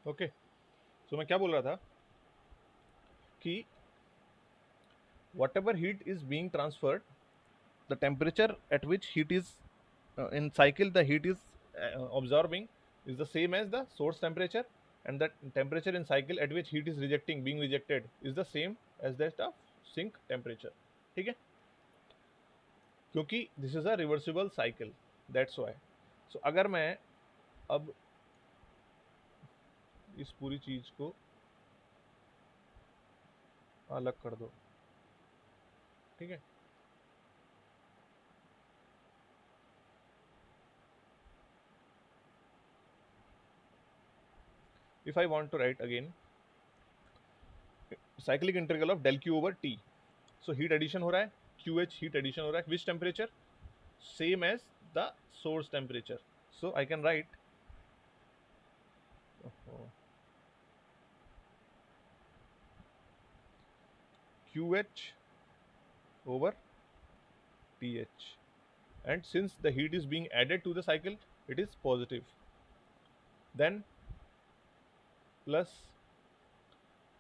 Okay, सो मैं क्या बोल रहा था कि whatever heat is being transferred, the temperature at which heat is in cycle the heat is absorbing is the same as the source temperature, and that temperature in cycle at which heat is being rejected is the same as that of sink temperature. ठीक है, क्योंकि this is a reversible cycle, that's why. So अगर मैं अब इस पूरी चीज को अलग कर दो, ठीक है, if I want to write again cyclic integral of del Q over T. So heat addition हो रहा है, क्यू एच हीट एडिशन हो रहा है, which temperature, same as the source temperature. So I can write Q H over TH, and since the heat is being added to the cycle, it is positive. Then plus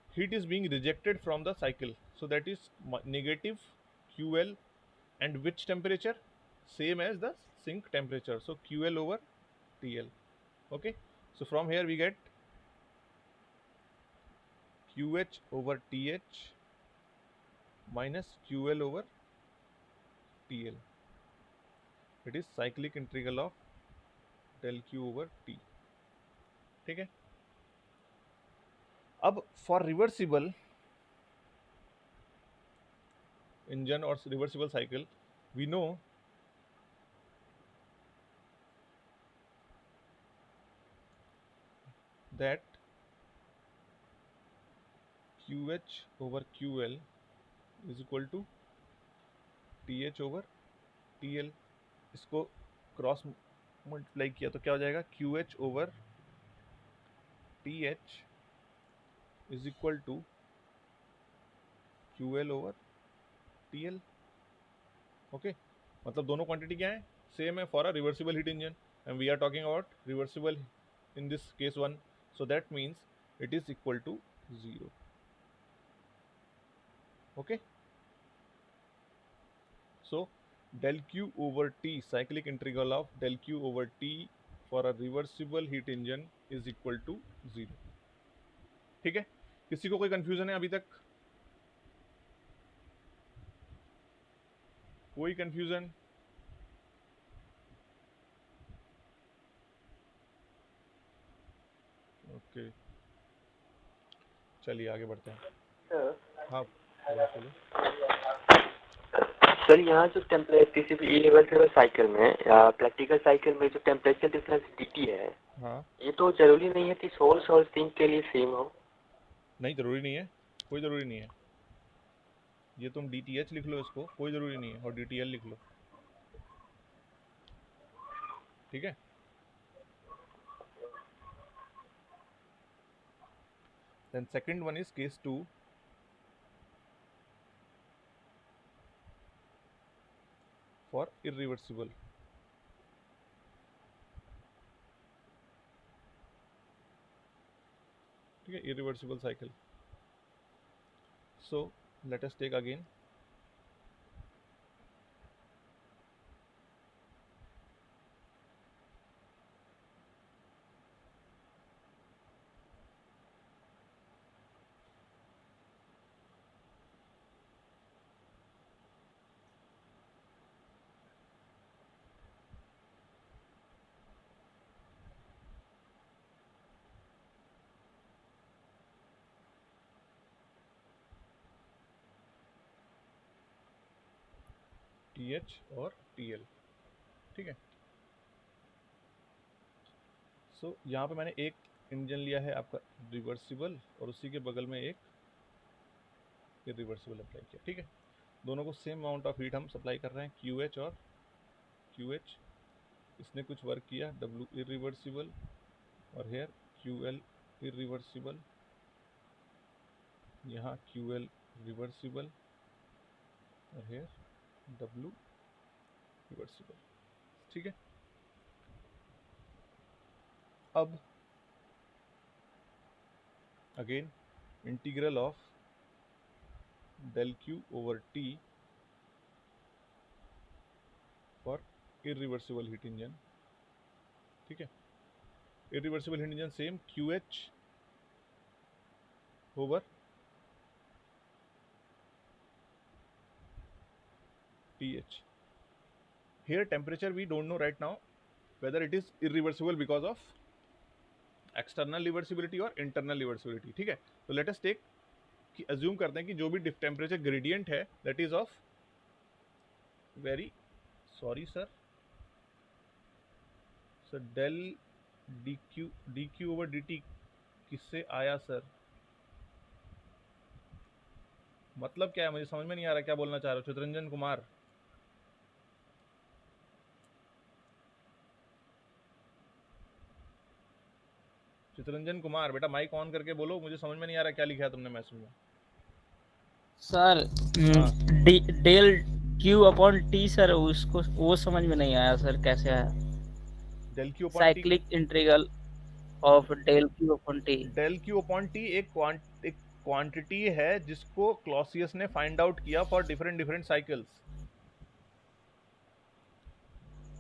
heat is being rejected from the cycle, so that is negative QL, and which temperature, same as the sink temperature, so QL over TL. Okay, so from here we get QH over TH minus QL over TL. It is cyclic integral of del Q over T. ठीक है, अब for reversible engine or reversible cycle, we know that QH over QL is equal to TH over TL. इसको cross multiply किया तो क्या हो जाएगा, QH over TH is equal to QL over TL. Okay, मतलब दोनों क्वांटिटी क्या है, सेम है for a reversible heat engine, and we are talking about reversible in this case one, so that means it is equal to 0. Okay, so del Q over T, cyclic integral of del Q over T for a reversible heat engine is equal to 0. ठीक है, किसी को कोई confusion है अभी तक, कोई confusion? Okay, चलिए आगे बढ़ते हैं. सर हाँ सुभाष बोलो. सर यहाँ जो टेम्परेचर किसी भी इरिवर्सिबल साइकिल में या प्रैक्टिकल साइकिल में जो टेम्परेचर डिफरेंस dt है, हाँ, ये तो जरूरी नहीं है कि सोर्स और सिंक के लिए सेम हो. नहीं जरूरी नहीं है, कोई ज़रूरी नहीं है, ये तुम DTH लिख लो, इसको कोई ज़रूरी नहीं है, और DTL लिख लो. ठीक है, then second one is case 2 for irreversible. ठीक है, irreversible cycle. So let us take again TH और TL. ठीक है, सो यहाँ पे मैंने एक इंजन लिया है आपका रिवर्सिबल, और उसी के बगल में एक इरिवर्सिबल अप्लाई किया. ठीक है, दोनों को सेम अमाउंट ऑफ हीट हम सप्लाई कर रहे हैं, QH और QH. इसने कुछ वर्क किया, W इरिवर्सिबल, और हेयर QL इरिवर्सिबल, यहाँ QL रिवर्सिबल, और हेयर W रिवर्सिबल. ठीक है, अब again integral of del q over t for irreversible heat engine. ठीक है, irreversible heat engine same QH over TH. Here temperature we don't know right now whether it is irreversible because of external reversibility और internal reversibility. ठीक है, तो let us take कि assume करते हैं कि जो भी टेम्परेचर ग्रेडियंट है that is of very sorry sir del D Q over D T किससे आया सर, मतलब क्या है मुझे समझ में नहीं आ रहा क्या बोलना चाह रहे हो चित्रंजन कुमार. चित्रंजन कुमार बेटा माइक ऑन करके बोलो, मुझे समझ में नहीं आ रहा क्या लिखा है तुमने मैसेज में. Sir del Q upon T sir, उसको वो समझ में नहीं आया सर, कैसे आया. Del Q upon T, cyclic integral of del Q upon T. Del Q upon T एक क्वांटिटी है जिसको क्लॉसियस ने फाइंड आउट किया फॉर डिफरेंट साइकिल्स.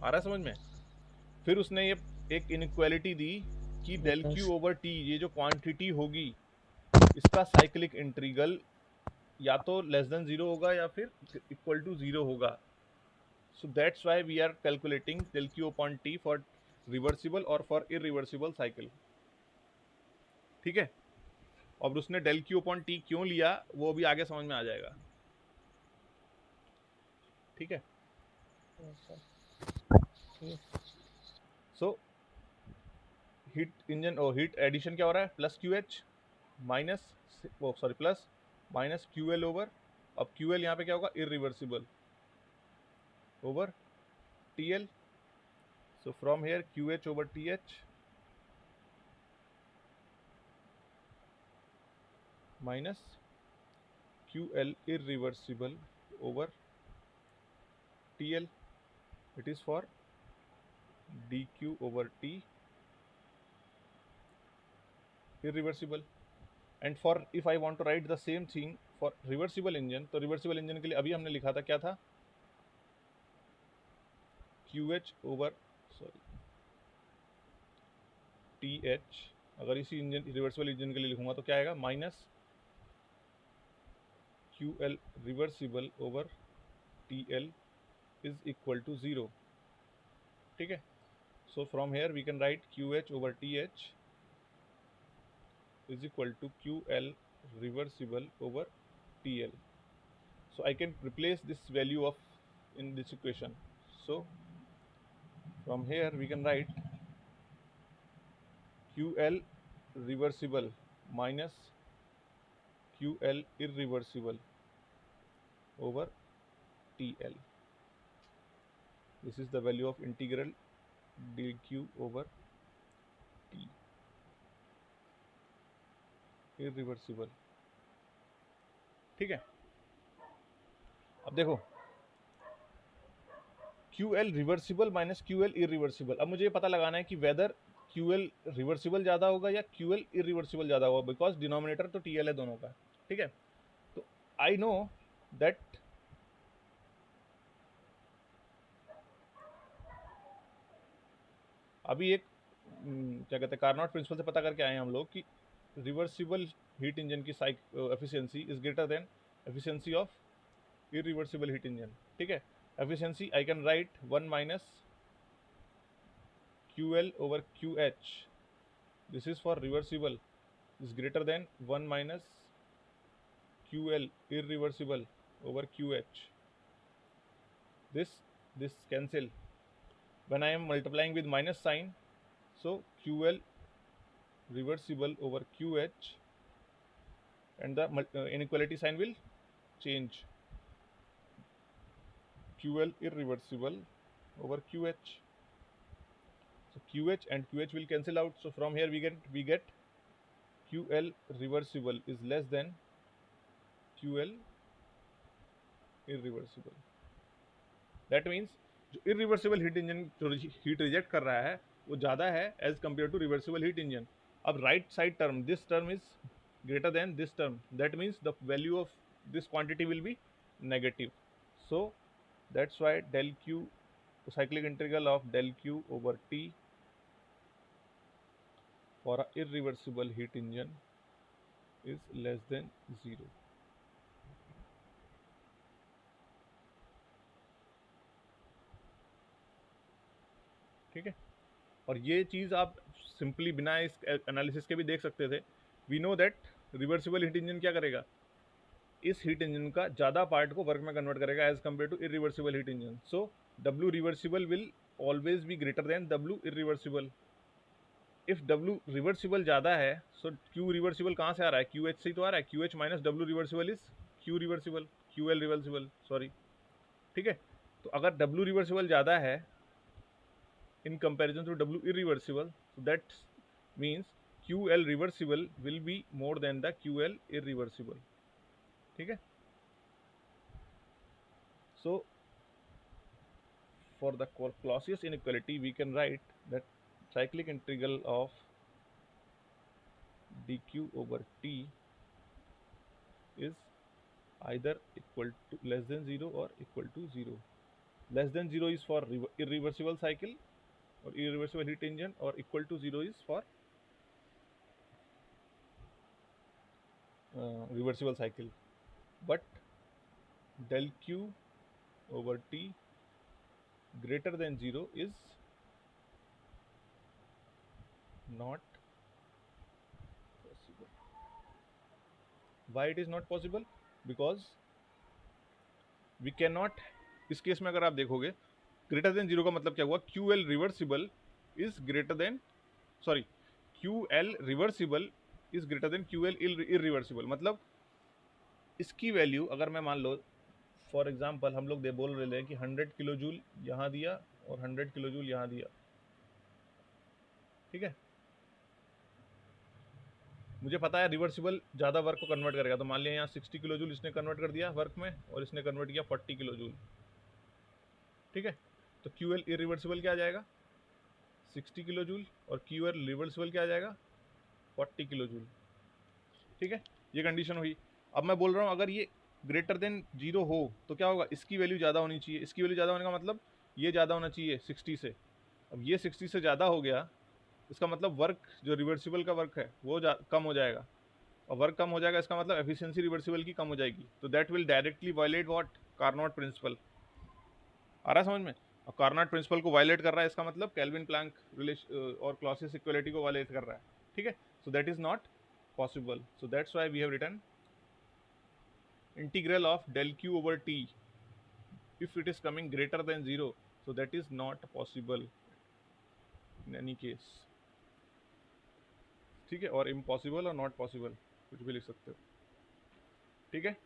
आ रहा है समझ में. फिर उसने ये एक इनइक्वालिटी दी कि डेल क्यू ओवर टी ये जो क्वांटिटी होगी इसका साइक्लिक इंटीग्रल या तो लेस देन 0 होगा या फिर इक्वल टू 0 होगा. So that's why we are calculating del Q upon T for reversible और फॉर इरिवर्सिबल साइकिल. ठीक है, और उसने डेल क्यू अपॉन टी क्यों लिया वो भी आगे समझ में आ जाएगा. ठीक है, सो हीट इंजन और हीट एडिशन क्या हो रहा है plus Q H minus plus minus Q L over, अब क्यू एल यहाँ पे क्या होगा irreversible over T L. So from hair Q H over T H minus Q L irreversible over T L. It is for D Q over T irreversible. And for if I want to write the same thing for reversible engine, तो reversible engine के लिए अभी हमने लिखा था क्या था QH over TH. अगर इसी इंजन रिवर्सिबल इंजन के लिए लिखूंगा तो क्या आएगा minus QL reversible over TL is equal to 0. ठीक है, so from here we can write QH over TH is equal to QL reversible over TL. So I can replace this value of in this equation. So from here we can write QL reversible minus QL irreversible over TL. This is the value of integral dq over t. Irreversible. ठीक है, अब देखो QL reversible minus QL irreversible. अब मुझे ये पता लगाना है कि वेदर QL रिवर्सिबल ज़्यादा होगा या QL इरिवर्सिबल ज़्यादा होगा, बिकॉज डिनोमिनेटर तो TL है दोनों का. ठीक है, तो आई नो दैट अभी एक क्या कहते हैं कार्नोट प्रिंसिपल से पता करके आए हैं हम लोग कि रिवर्सिबल हीट इंजन की efficiency is greater then efficiency of irreversible heat engine. ठीक है, efficiency I can right 1 minus QL over QH. This is for reversible is greater then 1 minus QL irreversible over QH. This cancel when I am multiplying with minus sign. So QL reversible over QH and the inequality sign will change. QL irreversible over QH. So QH and QH will cancel out. So from here we get QL reversible is less than QL irreversible. That means जो irreversible heat engine जो heat reject कर रहा है वो ज़्यादा है as compare to reversible heat engine. अब right side term this term is greater than this term, that means the value of this quantity will be negative. So that's why del q, cyclic integral of del q over T for a irreversible heat engine is less than 0. ठीक है, और ये चीज़ आप simply बिना इस analysis के भी देख सकते थे. We know that reversible heat engine क्या करेगा, इस हीट इंजन का ज़्यादा पार्ट को वर्क में कन्वर्ट करेगा as compare to irreversible heat engine. So W reversible will always be greater than W irreversible. If W reversible ज़्यादा है, सो क्यू रिवर्सिबल कहाँ से आ रहा है, क्यू एच से ही तो आ रहा है. Q H minus W reversible is Q reversible, Q L reversible, sorry. ठीक है, तो अगर डब्ल्यू रिवर्सिबल ज़्यादा है in comparison to W irreversible, so that means QL reversible will be more than the QL irreversible. ठीक है, so for the Clausius inequality we can write that cyclic integral of dq over T is either equal to less than 0 or equal to 0. Less than 0 is for irreversible cycle or irreversible heat engine, or equal to 0 is for reversible cycle. But del q over T greater than 0 is not possible. Why it is not possible? Because we cannot, इस case में अगर आप देखोगे greater than 0 का मतलब क्या हुआ, Q L reversible is greater then, sorry, Q L reversible is greater then Q L irreversible. मतलब इसकी वैल्यू अगर मैं मान लो फॉर एग्जांपल हम लोग बोल रहे हैं कि 100 किलो जूल यहाँ दिया और 100 किलो जूल यहाँ दिया. ठीक है, मुझे पता है रिवर्सिबल ज़्यादा वर्क को कन्वर्ट करेगा, तो मान लिया यहाँ 60 किलो जूल इसने कन्वर्ट कर दिया वर्क में और इसने कन्वर्ट किया 40 किलो जूल. ठीक है, तो क्यू एल इरिवर्सिबल क्या आ जाएगा, 60 किलो जूल, और क्यू एल रिवर्सिबल क्या आ जाएगा, 40 किलो जूल. ठीक है, ये कंडीशन हुई. अब मैं बोल रहा हूँ अगर ये ग्रेटर देन 0 हो तो क्या होगा, इसकी वैल्यू ज़्यादा होनी चाहिए. इसकी वैल्यू ज़्यादा होने का मतलब ये ज़्यादा होना चाहिए 60 से. अब ये 60 से ज़्यादा हो गया, इसका मतलब वर्क जो रिवर्सिबल का वर्क है वो कम हो जाएगा, और वर्क कम हो जाएगा इसका मतलब एफिशिएंसी रिवर्सिबल की कम हो जाएगी. तो that will directly violate what, Carnot principle. आ रहा है समझ में? और कार्नोट प्रिंसिपल को वायलेट कर रहा है, इसका मतलब केल्विन प्लैंक रिलेशन और क्लॉसियस इक्वालिटी को वायलेट कर रहा है. ठीक है, so that is not possible. So that's why we have written integral of del q over T if it is coming greater than 0, so that is not possible in any case. ठीक है, और impossible और not possible कुछ भी लिख सकते हो. ठीक है,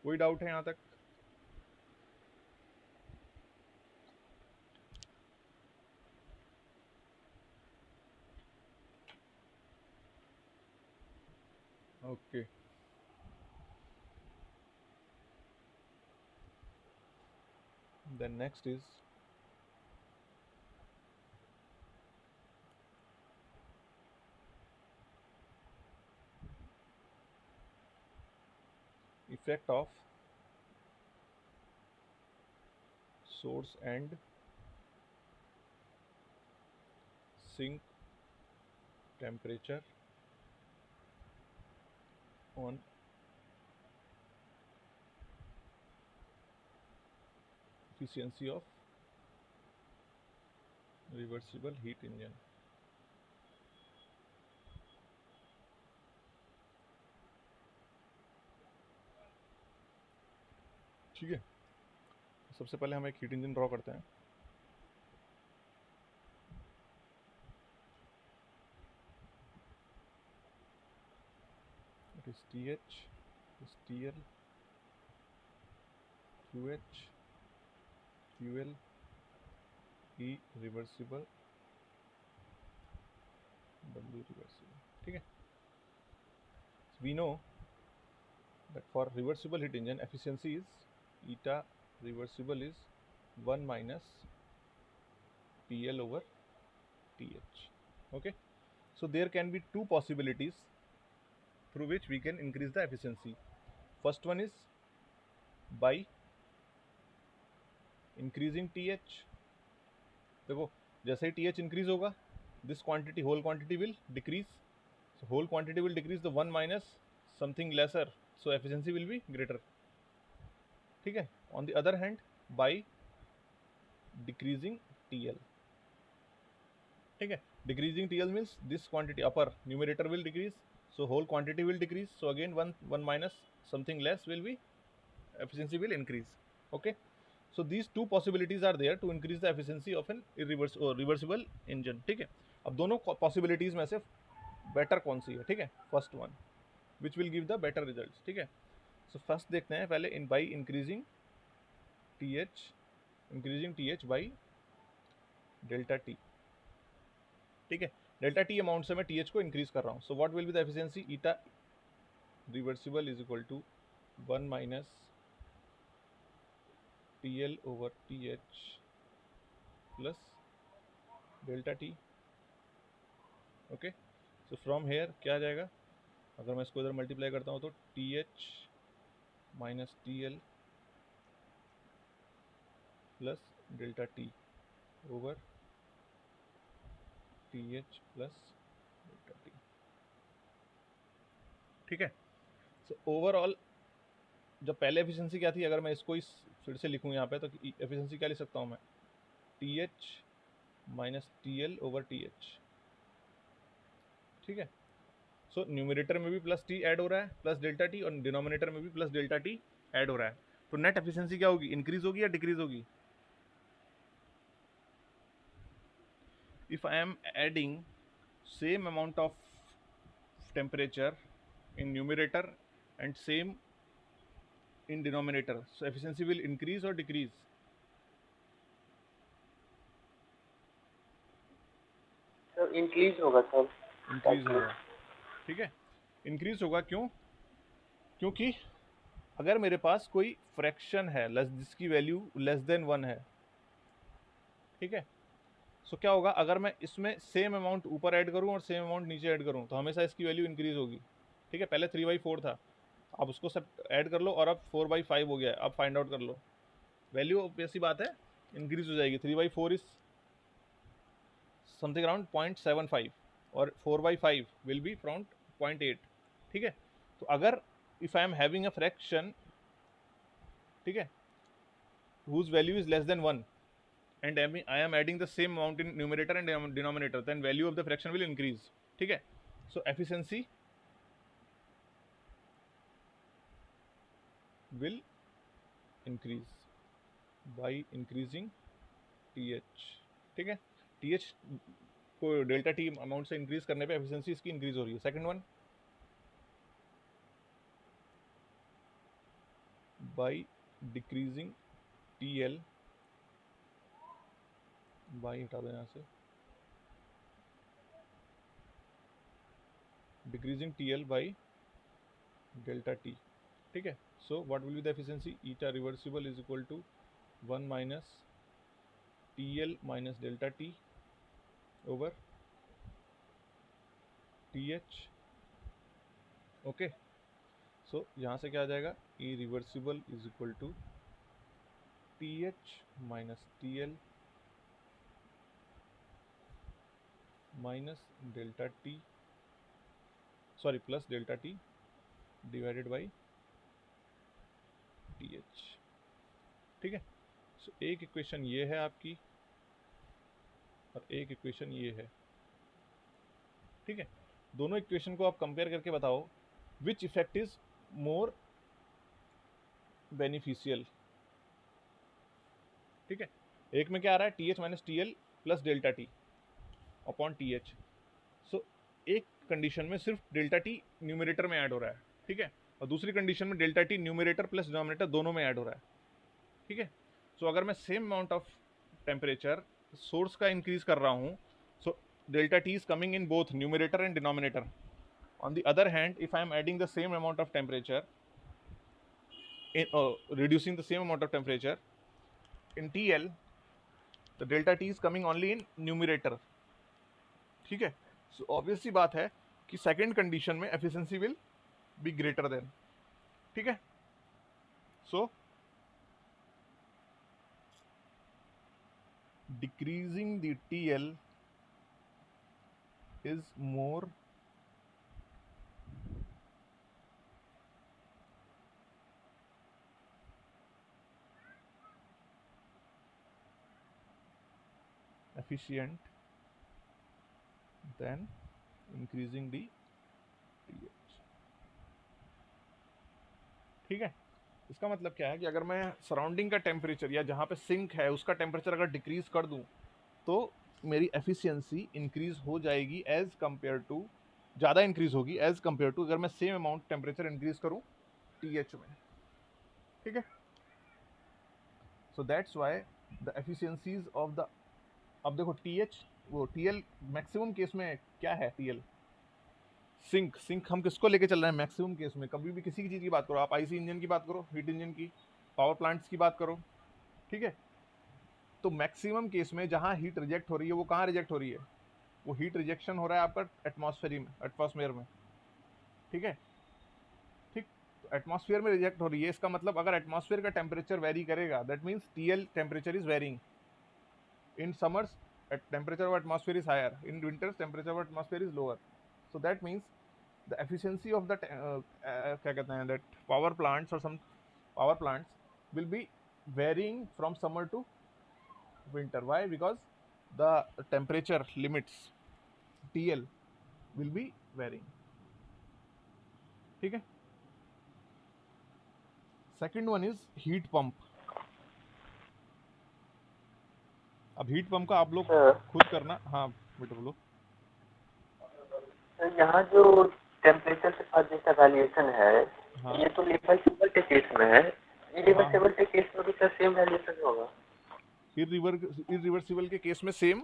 कोई डाउट है यहाँ तक? Okay, then next is effect of source and sink temperature on efficiency of reversible heat engine. ठीक है, सबसे पहले हम एक हीट इंजन ड्रॉ करते हैं. It is TH, it is TL, QH, QL, E reversible, W reversible. ठीक है, we know that for reversible heat engine efficiency is eta reversible is 1 minus TL over TH. Okay, So there can be two possibilities through which we can increase the efficiency. First one is by increasing TH. देखो जैसे ही TH increase होगा, this quantity, whole quantity will decrease. So whole quantity will decrease, the one minus something lesser, so efficiency will be greater. ठीक है. On the other hand, by decreasing TL. ठीक है. Decreasing TL means this quantity upper numerator will decrease, so whole quantity will decrease. So again one minus something less will be, efficiency will increase. Okay. So these two possibilities are there to increase the efficiency of an reversible engine. ठीक है. अब दोनों possibilities में से better कौन सी है? ठीक है. First one, which will give the better results. ठीक है. So first देखते हैं पहले by increasing TH by delta T. ठीक है. डेल्टा टी अमाउंट से मैं TH को इंक्रीज कर रहा हूँ. So what will be the efficiency? Eta reversible is equal to 1 minus TL over TH plus delta T. Okay. So from here क्या आ जाएगा? अगर मैं इसको इधर मल्टीप्लाई करता हूँ तो TH minus TL plus delta T over TH plus delta T. ठीक है. सो ओवरऑल जब पहले एफिशिएंसी क्या थी, अगर मैं इसको इस फिर से लिखूं यहाँ पे तो एफिशिएंसी क्या लिख सकता हूँ मैं? TH minus TL over TH. ठीक है. सो न्यूमरेटर में भी प्लस T ऐड हो रहा है प्लस डेल्टा T, और डिनोमिनेटर में भी प्लस डेल्टा T ऐड हो रहा है. तो नेट एफिशिएंसी क्या होगी? इंक्रीज होगी या डिक्रीज होगी? If I am adding same amount of temperature in numerator and same in denominator, so efficiency will increase or decrease? Sir increase होगा सर. इंक्रीज होगा. ठीक है. इंक्रीज होगा क्यों? क्योंकि अगर मेरे पास कोई फ्रैक्शन है जिसकी वैल्यू लेस देन 1 है, ठीक है, सो क्या होगा? अगर मैं इसमें सेम अमाउंट ऊपर ऐड करूं और सेम अमाउंट नीचे ऐड करूं तो हमेशा इसकी वैल्यू इंक्रीज होगी. ठीक है. पहले 3/4 था, आप उसको सब ऐड कर लो और अब 4/5 हो गया है. अब फाइंड आउट कर लो, वैल्यू ऐसी बात है इंक्रीज हो जाएगी. 3/4 इज समथिंग अराउंड 0.75 और 4/5 विल बी अराउंड 0.8. ठीक है. तो अगर if I am having a fraction, ठीक है, whose value is less than 1 and I am adding the same amount in numerator and denominator, then value of the fraction will increase. ठीक है. So efficiency will increase by increasing TH. ठीक है. TH को delta T amount से increase करने पे efficiency इसकी increase हो रही है. Second one, by decreasing TL by हटा दो यहाँ से, decreasing TL by delta T. ठीक है. So what will be the efficiency? Eta reversible is equal to 1 minus TL minus delta T over TH. Okay. So यहाँ से क्या आ जाएगा? E reversible is equal to TH minus TL minus delta T, sorry plus delta T divided by TH. ठीक है. सो एक equation ये है आपकी और एक इक्वेशन ये है. ठीक है. दोनों इक्वेशन को आप कंपेयर करके बताओ विच इफेक्ट इज मोर बेनिफिशियल. ठीक है. एक में क्या आ रहा है? TH minus TL plus delta T upon TH. सो एक कंडीशन में सिर्फ डेल्टा T न्यूमरेटर में ऐड हो रहा है. ठीक है. और दूसरी कंडीशन में delta T numerator plus denominator दोनों में ऐड हो रहा है. ठीक है. सो अगर मैं same amount of temperature source का इंक्रीज कर रहा हूँ, so delta T is coming in both numerator and denominator. On the other hand, if I am adding the same amount of temperature reducing the same amount of temperature in TL, the delta T is coming only in numerator. ठीक है. So obvious सी बात है कि second condition में efficiency will be greater then, ठीक है। सो decreasing the TL is more efficient than increasing the TH, ठीक है। इसका मतलब क्या है कि अगर मैं सराउंडिंग का टेम्परेचर या जहाँ पे सिंक है उसका टेम्परेचर अगर डिक्रीज कर दूं तो मेरी एफिशिएंसी इंक्रीज हो जाएगी एज कंपेयर टू, ज़्यादा इंक्रीज होगी एज कंपेयर टू अगर मैं सेम अमाउंट टेम्परेचर इंक्रीज करूं TH में, ठीक है। So that's why the efficiencies of the, अब देखो TH वो TL मैक्सिमम केस में क्या है, TL सिंक हम किसको लेके चल रहे हैं मैक्सिमम केस में, कभी भी किसी की चीज़ की बात करो आप, आईसी इंजन की बात करो, हीट इंजन की, पावर प्लांट्स की बात करो, ठीक है। तो मैक्सिमम केस में जहां हीट रिजेक्ट हो रही है वो कहाँ रिजेक्ट हो रही है, वो हीट रिजेक्शन हो रहा है आपका एटमॉस्फेयर में, ठीक है। ठीक, तो एटमॉस्फेयर में रिजेक्ट हो रही है, इसका मतलब अगर एटमॉस्फेयर का टेम्परेचर वेरी करेगा that means TL temperature is varying. In summers temperature of atmosphere is higher, in winters temperature of atmosphere is lower. So that means the efficiency of the क्या कहते हैं that power plants or some power plants will be varying from summer to winter. Why? Because the temperature limits TL will be varying, ठीक है। second one is heat pump। अब heat pump का आप लोग sir खुद करना, हाँ बेटा बोलो। यहाँ जो टेम्परेचर के साथ जैसा वैल्यूएशन है, हाँ ये तो रिवर्सिबल के केस में है, हाँ, इरिवर्सिबल के केस में भी सर सेम वैल्यूएशन होगा? इरिवर्सिबल के केस में सेम,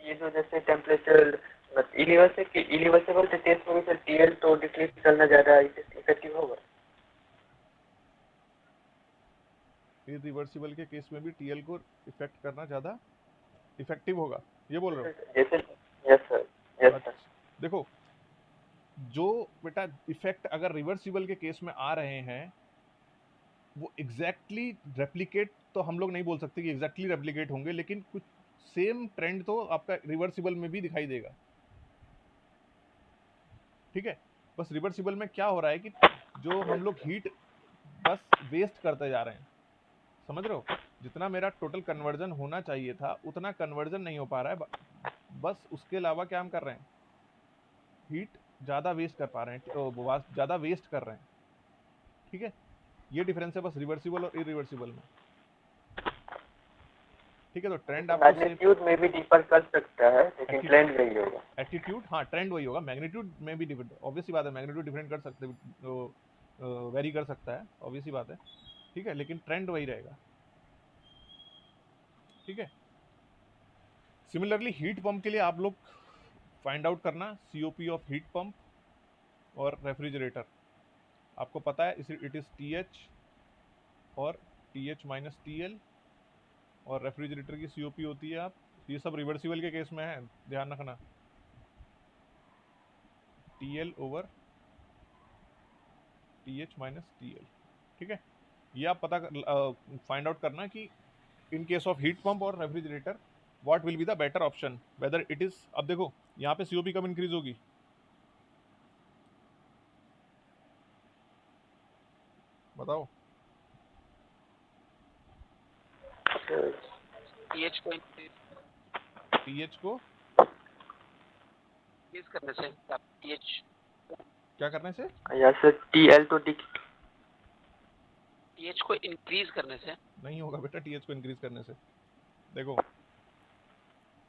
ये जो जैसे टेम्परेचर इरिवर्सिबल के केस में भी सर TL तो डिक्रीज करना ज़्यादा इफेक्टिव होगा? इरिवर्सिबल के केस में भी TL को इफेक्ट करना ज़्यादा इफेक्टिव होगा, ये बोल रहे हो? जैसे यस सर, यस अच्छा, सर। देखो जो बेटा इफेक्ट अगर रिवर्सिबल के केस में आ रहे हैं वो एग्जैक्टली रेप्लिकेट तो हम लोग नहीं बोल सकते कि एग्जैक्टली रेप्लिकेट होंगे, लेकिन कुछ सेम ट्रेंड तो आपका रिवर्सिबल में भी दिखाई देगा, ठीक है। बस रिवर्सिबल में क्या हो रहा है कि जो हम लोग हीट बस वेस्ट करते जा रहे हैं, समझ रहे हो, जितना मेरा टोटल कन्वर्जन होना चाहिए था उतना कन्वर्जन नहीं हो पा रहा है, बस उसके अलावा क्या हम कर रहे हैं, हीट ज़्यादा वेस्ट कर पा रहे हैं, ज़्यादा वेस्ट कर रहे हैं, ठीक है। ये डिफरेंस है बस रिवर्सिबल और इरिवर्सिबल में, ठीक है। तो ट्रेंड आपको सेम, मैग्नीट्यूड में भी डिफर कर सकता है लेकिन ट्रेंड वही होगा। एटीट्यूड, हाँ ट्रेंड वही होगा, मैग्नीट्यूड में भी डिफरेंट, ऑब्वियस सी बात है, मैग्नीट्यूड डिफरेंट कर सकते, वेरी कर सकता है, ऑब्वियस सी बात है, ठीक है, लेकिन ट्रेंड वही रहेगा, ठीक है। सिमिलरली हीट पंप के लिए आप लोग फाइंड आउट करना COP ऑफ हीट पंप और रेफ्रिजरेटर, आपको पता है इट इज TH और TH माइनस TL, और रेफ्रिजरेटर की COP होती है, आप ये सब रिवर्सिबल के केस में है, ध्यान रखना, TL over TH minus TL, ठीक है। ये आप पता फाइंड आउट करना कि in case of heat pump और refrigerator what will be the better option, whether it is, अब देखो यहाँ पे COP कब इंक्रीज होगी, बताओ। TH को TH को इंक्रीज करने से, TH क्या करने से, या सर TL तो TH को इंक्रीज करने से नहीं होगा बेटा, TH को इंक्रीज करने से, देखो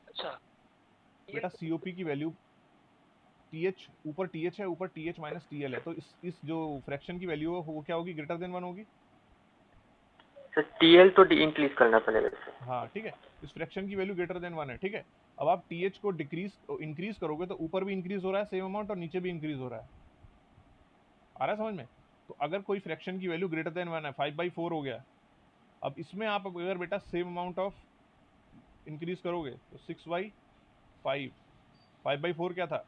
अच्छा बेटा COP की वैल्यू TH ऊपर TH है, ऊपर TH माइनस TL है, तो इस जो फ्रैक्शन की वैल्यू है वो क्या होगी, ग्रेटर देन 1 होगी, सर TL तो इंक्रीज करना पड़ेगा सर। हाँ ठीक है, इस फ्रैक्शन की वैल्यू ग्रेटर देन 1 है, ठीक है। अब आप TH को इंक्रीज करोगे तो ऊपर भी इंक्रीज हो रहा है सेम अमाउंट और नीचे भी इंक्रीज हो रहा है, आ रहा है समझ में। तो अगर कोई फ्रैक्शन की वैल्यू ग्रेटर देन 1 है, 5/4 हो गया, अब इसमें आप अगर बेटा सेम अमाउंट ऑफ इंक्रीज करोगे तो 6/5 5, 5/4 क्या था,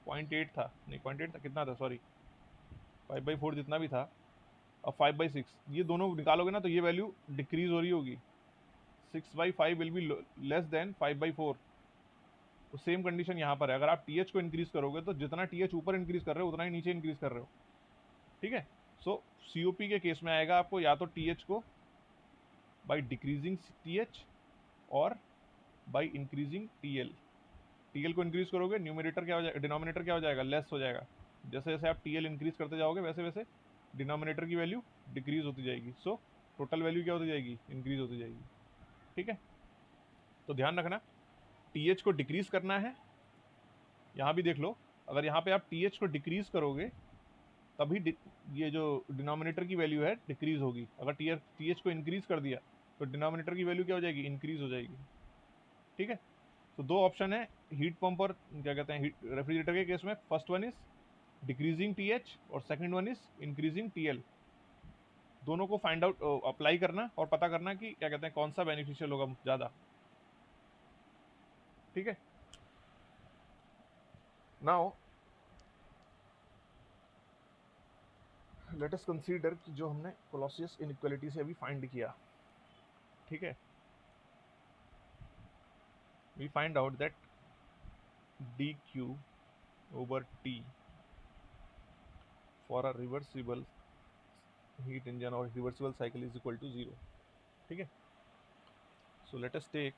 0.8 था, नहीं 0.8 था, कितना था सॉरी, 5/4 जितना भी था। अब 5/6, ये दोनों निकालोगे ना तो ये वैल्यू डिक्रीज हो रही होगी, 6/5 विल बी लेस देन 5/4। तो सेम कंडीशन यहाँ पर है, अगर आप टीएच को इंक्रीज करोगे तो जितना टीएच ऊपर इंक्रीज कर रहे हो उतना ही नीचे इंक्रीज कर रहे हो, ठीक है। सो सीओपी के केस में आएगा आपको या तो टीएच को बाई डिक्रीजिंग टीएच और बाई इंक्रीजिंग टीएल। टीएल को इंक्रीज करोगे, न्यूमरेटर क्या हो जाएगा, डिनोमिनेटर क्या हो जाएगा, लेस हो जाएगा। जैसे जैसे आप टीएल इंक्रीज करते जाओगे वैसे वैसे डिनोमिनेटर की वैल्यू डिक्रीज होती जाएगी। सो टोटल वैल्यू क्या होती जाएगी, इंक्रीज होती जाएगी, ठीक है। तो ध्यान रखना, टीएच को डिक्रीज करना है, यहाँ भी देख लो, अगर यहाँ पे आप टीएच को डिक्रीज करोगे तभी ये जो डिनोमिनेटर की वैल्यू है डिक्रीज होगी। अगर टीएच को इंक्रीज कर दिया तो डिनोमिनेटर की वैल्यू क्या हो जाएगी, इंक्रीज हो जाएगी, ठीक है। तो दो ऑप्शन है हीट पंप और क्या कहते हैं रेफ्रिजरेटर के केस में, first one is decreasing TH और second one is increasing TL. दोनों को फाइंड आउट अप्लाई करना और पता करना कि क्या कहते हैं कौन सा बेनिफिशियल होगा ज्यादा, ठीक है। नाउ लेट अस कंसीडर कि जो हमने कोलोसियस इनइक्वालिटी से अभी फाइंड किया, ठीक है, we find out that dq over t for a reversible heat engine or reversible cycle is equal to 0, ठीक है। So let us take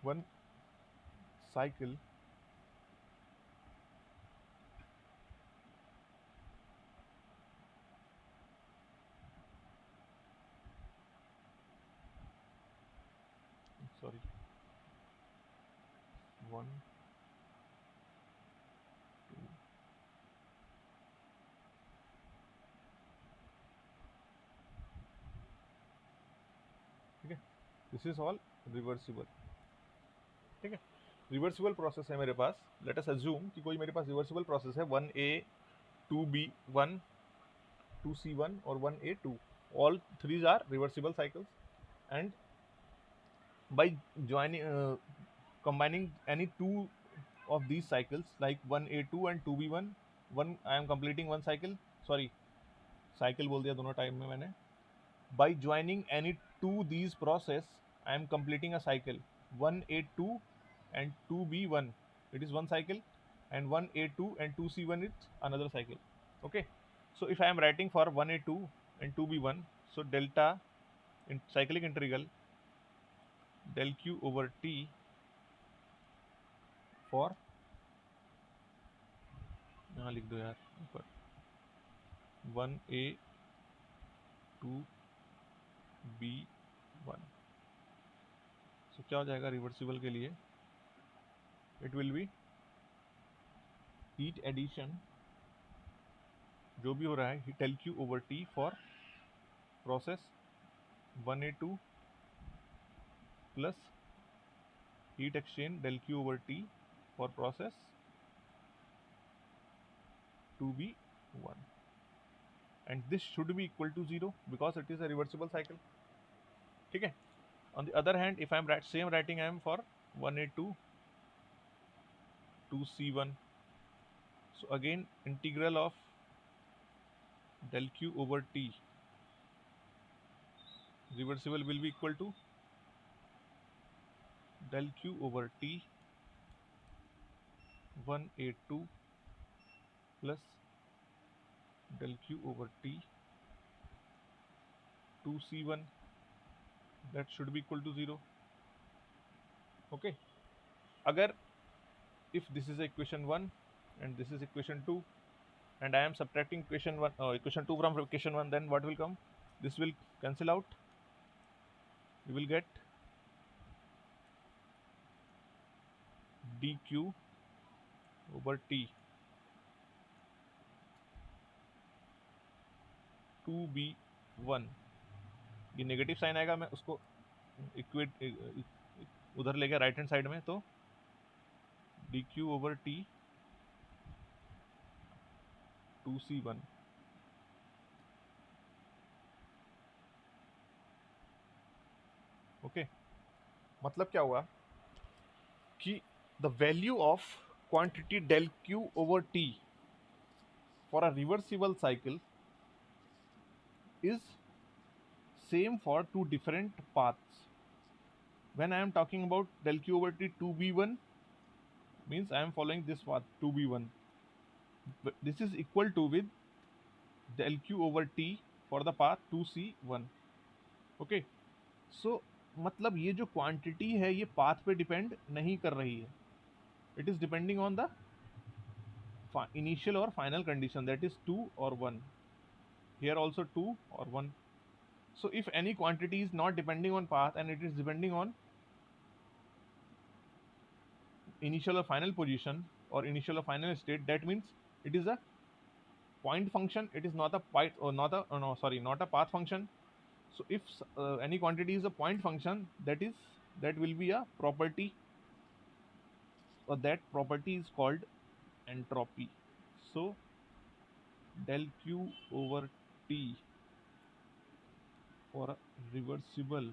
one cycle sorry 1 2 ठीक है, दिस इज ऑल रिवर्सिबल, ठीक है। रिवर्सिबल प्रोसेस है मेरे पास, let us assume कि कोई मेरे पास रिवर्सिबल प्रोसेस है 1A 2B1 2C1 और 1A2, all threes are reversible cycles, and by joining combining any two of these cycles like 1A2 and 2B1, one I am completing one cycle, sorry cycle बोल दिया दोनों time में मैंने। by joining any two these process I am completing a cycle, 1A2 and 2B1 it is one cycle, and 1A2 and 2C1 is another cycle, okay. So if I am writing for 1A2 and 2B1, so delta in cyclic integral del q over t for, यहाँ लिख दो यार ऊपर, 1A 2B1, सो क्या हो जाएगा reversible के लिए, it will be heat addition जो भी हो रहा है del q over t for process 1A2 plus heat exchange del q over t for process 2B1, and this should be equal to 0 because it is a reversible cycle, ठीक है। On the other hand, if I am same writing I am for 1A2 2C1, so again integral of del q over t reversible will be equal to del q over t 1A2 plus del q over t 2C1, that should be equal to 0, okay. अगर if this is equation 1 and this is equation 2 and I am subtracting equation 2 from equation 1, then what will come, this will cancel out, you will get dq over t 2B1, ये negative sign आएगा, मैं उसको equate उधर ले गया right hand side में, तो dq over t 2C1. Okay, मतलब क्या हुआ कि the value of quantity del Q over T for a reversible cycle is same for two different paths. When I am talking about del Q over T 2B1 means I am following this path 2B1. This is equal to with del Q over T for the path 2C1. Okay, so मतलब ये जो quantity है ये path पे depend नहीं कर रही है. It is depending on the initial or final condition, that is 2 or 1. Here also 2 or 1. So if any quantity is not depending on path and it is depending on initial or final position or initial or final state, that means it is a point function. It is not a point or not a no sorry not a path function. So if any quantity is a point function, that will be a property, or that property is called entropy. So del Q over T for a reversible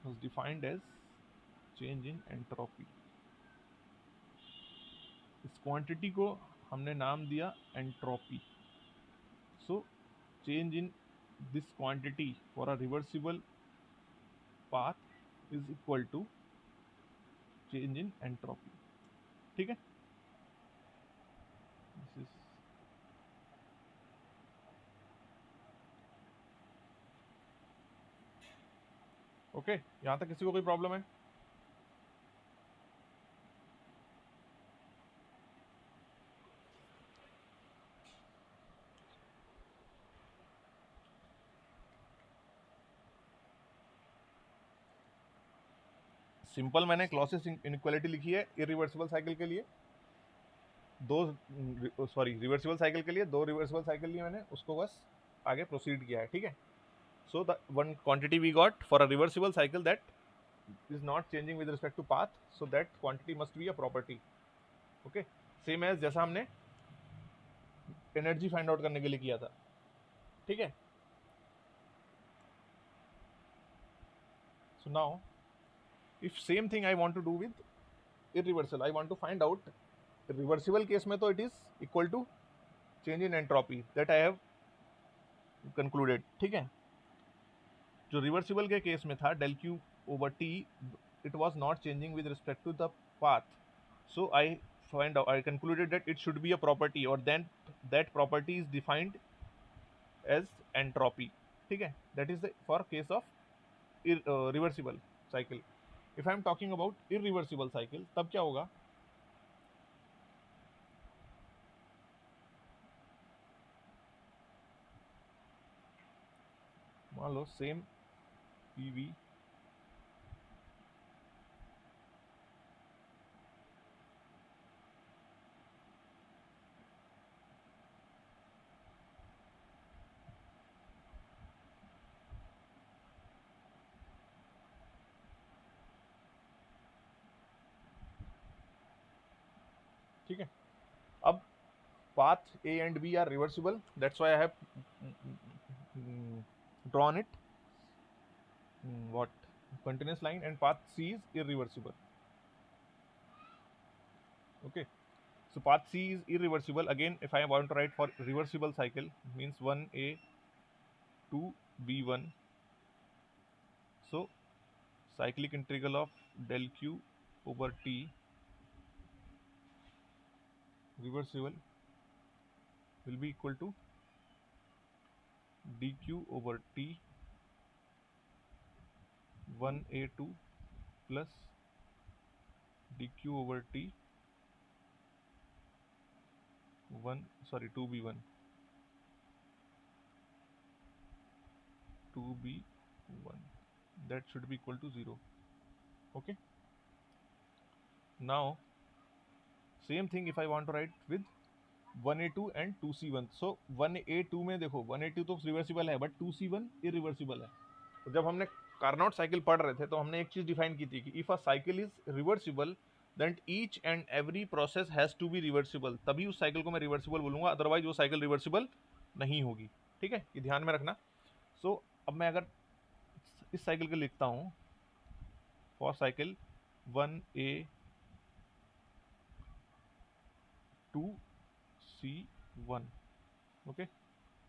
was defined as change in entropy. इस quantity को हमने नाम दिया entropy. So change in this quantity for a reversible path is equal to change in entropy. ठीक है, this is okay. यहां तक किसी को कोई प्रॉब्लम है? सिंपल मैंने क्लॉसेस इनइक्वालिटी लिखी है इरिवर्सिबल साइकिल के लिए, रिवर्सिबल साइकिल के लिए दो रिवर्सिबल साइकिल लिए मैंने, उसको बस आगे प्रोसीड किया है. ठीक है, so the one quantity we got for a reversible cycle that is not changing with respect to path, so that quantity must be a property. Okay, same as जैसा हमने एनर्जी फाइंड आउट करने के लिए किया था. ठीक है, so now if same thing I want to do with irreversible, I want to find out reversible case में तो it is equal to change in entropy that I have concluded. ठीक है, जो reversible के केस में था del Q over T, it was not changing with respect to the path, so I concluded that it should be a property, or then that property is defined as entropy. ठीक है, that is the for case of reversible cycle. If I am talking about irreversible cycle, तब क्या होगा? मान लो same PV ठीक है, अब path A and B are reversible, that's why I have drawn it what continuous line, and path C is irreversible. Okay, so path C is irreversible. Again, if I want to write for reversible cycle, means 1A 2B1, so cyclic integral of del Q over T reversible will be equal to dq over T 1A2 plus dq over T 2B1 that should be equal to 0. Okay, now same thing if I want to write with 1A2 and 2C1. so 1A2 में देखो 1A2 तो reversible है, but 2C1 irreversible है. तो जब हमने Carnot cycle पढ़ रहे थे तो हमने एक चीज डिफाइन की थी कि if a cycle is reversible that each and every process has to be reversible, तभी उस साइकिल को मैं रिवर्सिबल बोलूंगा, अदरवाइज वो साइकिल रिवर्सिबल नहीं होगी। ठीक है, ये ध्यान में रखना। सो अब मैं अगर इस साइकिल को लिखता हूं, for cycle 1a to C1, okay,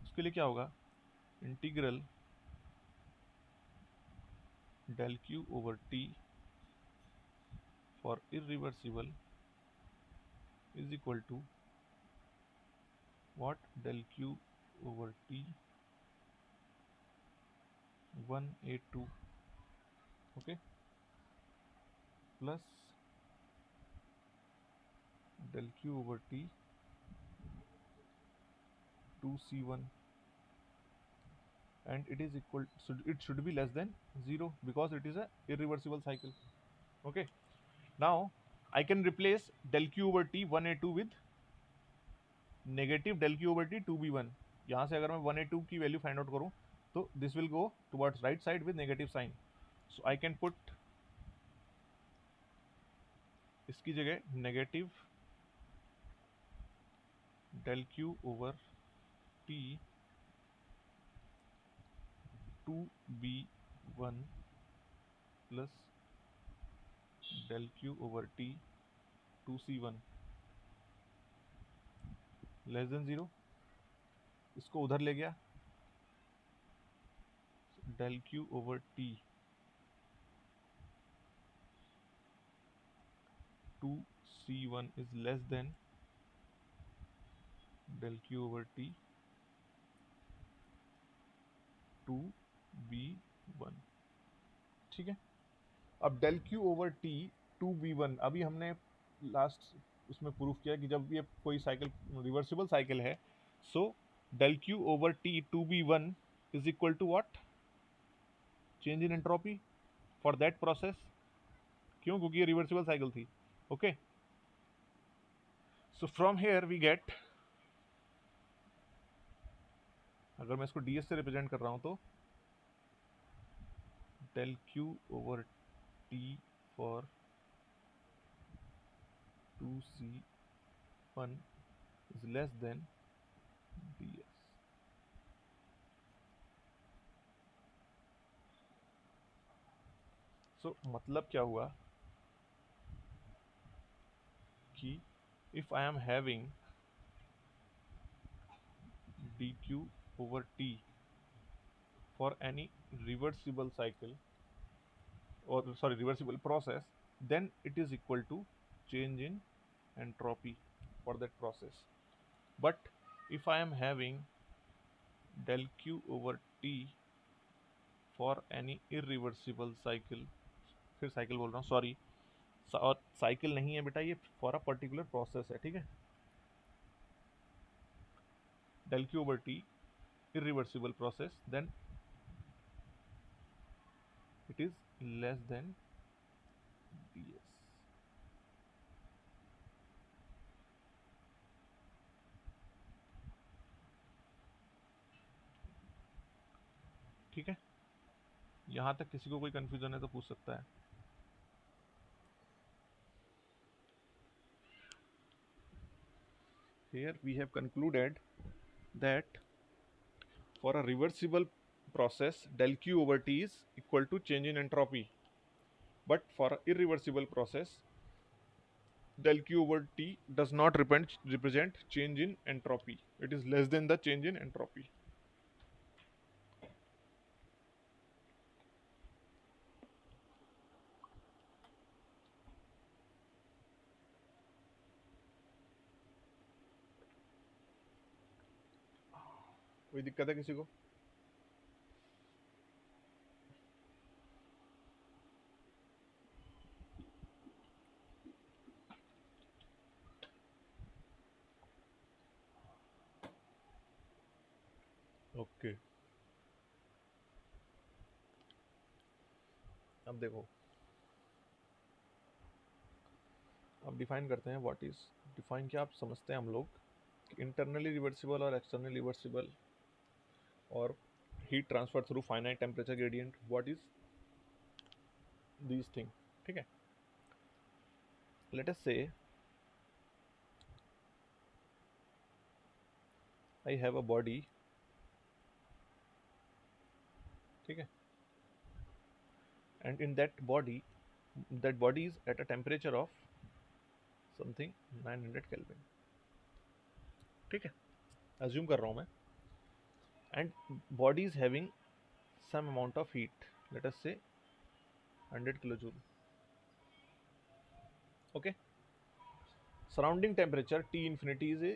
उसके लिए क्या होगा, integral del q over t for irreversible is equal to what, del q over t 1a2, okay, plus del q over t 2c1, and it is equal, it should be less than 0 because it is a irreversible cycle. Okay, now I can replace del q over t 1a2 with negative del q over t 2b1. यहाँ से अगर मैं 1a2 की value find out करूँ तो this will go towards right side with negative sign, so I can put इसकी जगह negative del q over t 2b1 plus del q over t 2c1 less than 0, इसको उधर ले गया, del q over t 2c1 is less than del q over t 2b1। ठीक है, अब del q over t 2b1, अभी हमने last उसमें प्रूफ किया कि जब ये कोई साइकिल रिवर्सिबल साइकिल है, so del q over t 2b1 is equal to what, change in entropy for that process. क्यों, क्योंकि ये रिवर्सिबल साइकिल थी। Okay, so from here we get, अगर मैं इसको ds से रिप्रेजेंट कर रहा हूं तो del q over t for 2c1 is less than ds। सो मतलब क्या हुआ कि if I am having dq over t for any reversible cycle, or sorry, reversible process, then it is equal to change in entropy for that process. But if I am having del q over t for any irreversible cycle, फिर cycle बोल रहा हूँ, sorry, और cycle नहीं है बेटा, ये for a particular process है। ठीक है, del q over t irreversible process, then it is less than ds। ठीक है, यहां तक किसी को कोई कंफ्यूजन है तो पूछ सकता है। Here we have concluded that for a reversible process del q over t is equal to change in entropy, but for a irreversible process del q over t does not represent change in entropy, it is less than the change in entropy। कोई दिक्कत है किसी को? Okay, अब देखो, अब define करते हैं व्हाट इज, डिफाइन क्या आप समझते हैं हम लोग, इंटरनली रिवर्सिबल और एक्सटर्नली रिवर्सिबल और heat transfer through finite temperature gradient, what is these thing. ठीक है, let us say I have a body, ठीक है, and in that body is at a temperature of something 900 Kelvin, ठीक है, assume कर रहा हूँ मैं, and body is having some amount of heat, let us say 100 kilojoule, okay. Surrounding temperature T infinity is a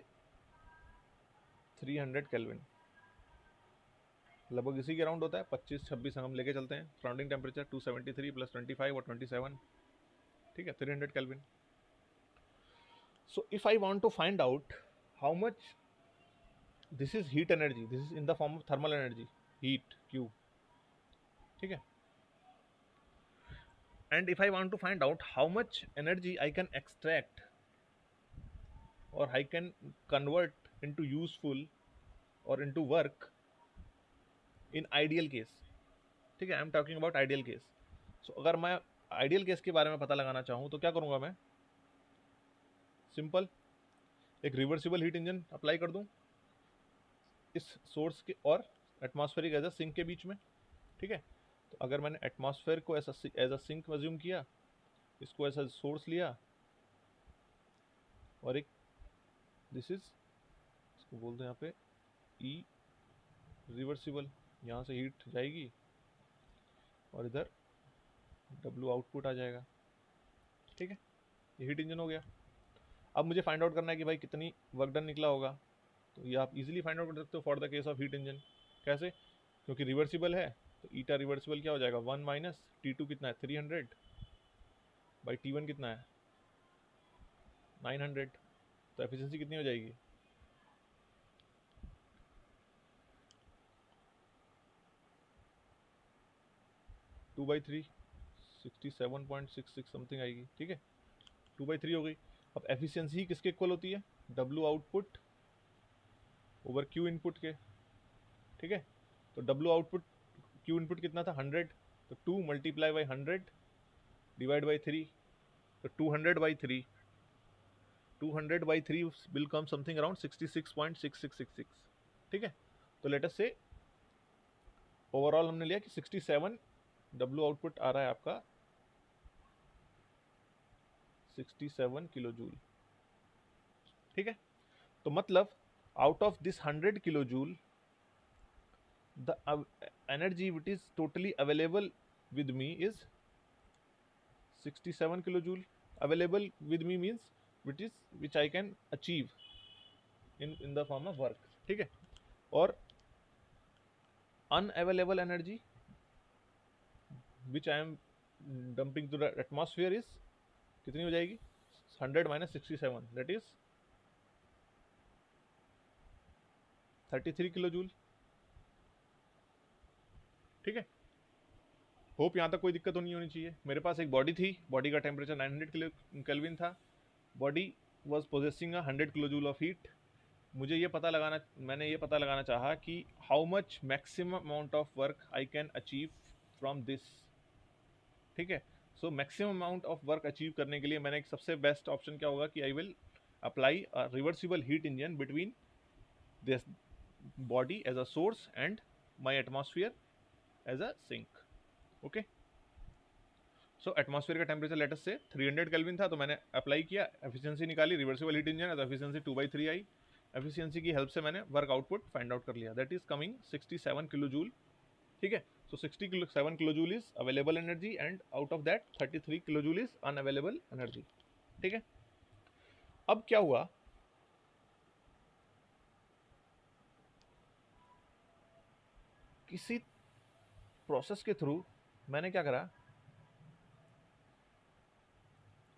300 Kelvin, लगभग इसी के around होता है, 25-26 हम लेके चलते हैं। सराउंडिंग टेम्परेचर 273 + 25 और 27, ठीक है, 300 kelvin. So if I want to find out how much this is heat energy, this is in the form of thermal energy, heat Q, ठीक है, and if I want to find out how much energy I can extract और I can convert into useful और into work in ideal case, ठीक है, I am talking about ideal case. So अगर मैं ideal case के बारे में पता लगाना चाहूँ तो क्या करूँगा मैं? सिंपल, एक रिवर्सिबल हीट इंजन अप्लाई कर दूँ इस सोर्स के और एटमॉस्फेरिक एज अ सिंक के बीच में, ठीक है। तो अगर मैंने एटमॉस्फेयर को एज अ सिंक अज्यूम किया, इसको एज अ सोर्स लिया, और एक दिस इज, इसको बोलते हैं यहाँ पे ई रिवर्सिबल, यहाँ से हीट जाएगी और इधर W आउटपुट आ जाएगा, ठीक है, ये हीट इंजन हो गया। अब मुझे फाइंड आउट करना है कि भाई कितनी वर्क डन निकला होगा, तो ये आप इजीली फाइंड आउट कर सकते हो for the case of heat engine. कैसे? क्योंकि रिवर्सिबल है तो ईटा रिवर्सिबल क्या हो जाएगा, 1 माइनस T2 कितना है 300 बाई T1 कितना है 900, तो एफिशिएंसी कितनी हो जाएगी 2/3 67.66 समथिंग आएगी, ठीक है, 2/3 हो गई। अब एफिशिएंसी किसके इक्वल होती है, W output over Q input के, ठीक है। तो W आउटपुट Q इनपुट कितना था 100, तो 2 मल्टीप्लाई बाई 100 डिवाइड बाई 3, तो 200/3 विल कम समथिंग अराउंड 66.6666, ठीक है। तो लेट अस से ओवरऑल हमने लिया कि 67 W आउटपुट आ रहा है आपका 67 किलो जूल, ठीक है। तो मतलब out of this 100 kilo joule the energy which is totally available with me is 67 kilojoule. Available with me means which I can achieve in the form of work, ठीक है। और unavailable energy which I am dumping to the atmosphere is कितनी हो जाएगी 100 minus 67, that is 33 kilojoule, ठीक है। Hope यहाँ तक कोई दिक्कत तो नहीं होनी चाहिए। मेरे पास एक बॉडी थी, बॉडी का टेम्परेचर 900 केल्विन था, body was possessing 100 kilo joule of heat. मैंने ये पता लगाना चाहा कि how much maximum amount of work I can achieve from this, ठीक है। So maximum amount of work achieve करने के लिए मैंने एक सबसे बेस्ट ऑप्शन क्या होगा कि I will apply a reversible heat engine between this body as a source and my atmosphere as a sink, okay. So atmosphere का temperature let us say 300 kelvin था, तो मैंने अप्लाई किया, एफिशिएंसी निकाली, reversible heat engine है तो efficiency 2/3 आई। Efficiency की help से मैंने वर्क आउटपुट फाइंड आउट कर लिया, that is coming 67 kilo joule, ठीक है। सो 67 kilo joule is available energy and out of that 33 kilo joule is unavailable energy, ठीक है। अब क्या हुआ, किसी प्रोसेस के थ्रू मैंने क्या करा,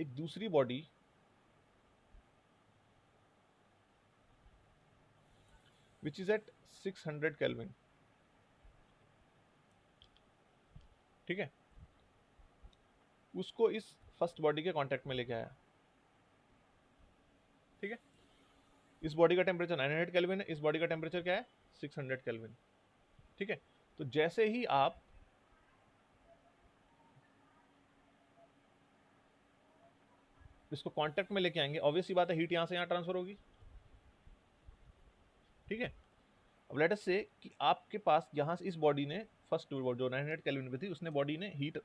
एक दूसरी body which is at 600 kelvin, ठीक है, उसको इस फर्स्ट बॉडी के कांटेक्ट में लेके आया, ठीक है। इस बॉडी का टेम्परेचर 900 केल्विन है, इस बॉडी का टेम्परेचर क्या है 600 केल्विन, ठीक है। तो जैसे ही आप इसको कांटेक्ट में लेके आएंगे, ऑब्वियस सी बात है हीट यहाँ से यहाँ ट्रांसफर होगी, ठीक है। अब लेट अस से कि आपके पास यहाँ से इस बॉडी ने फर्स्ट जो 900 केल्विन पे थी उसने बॉडी ने हीट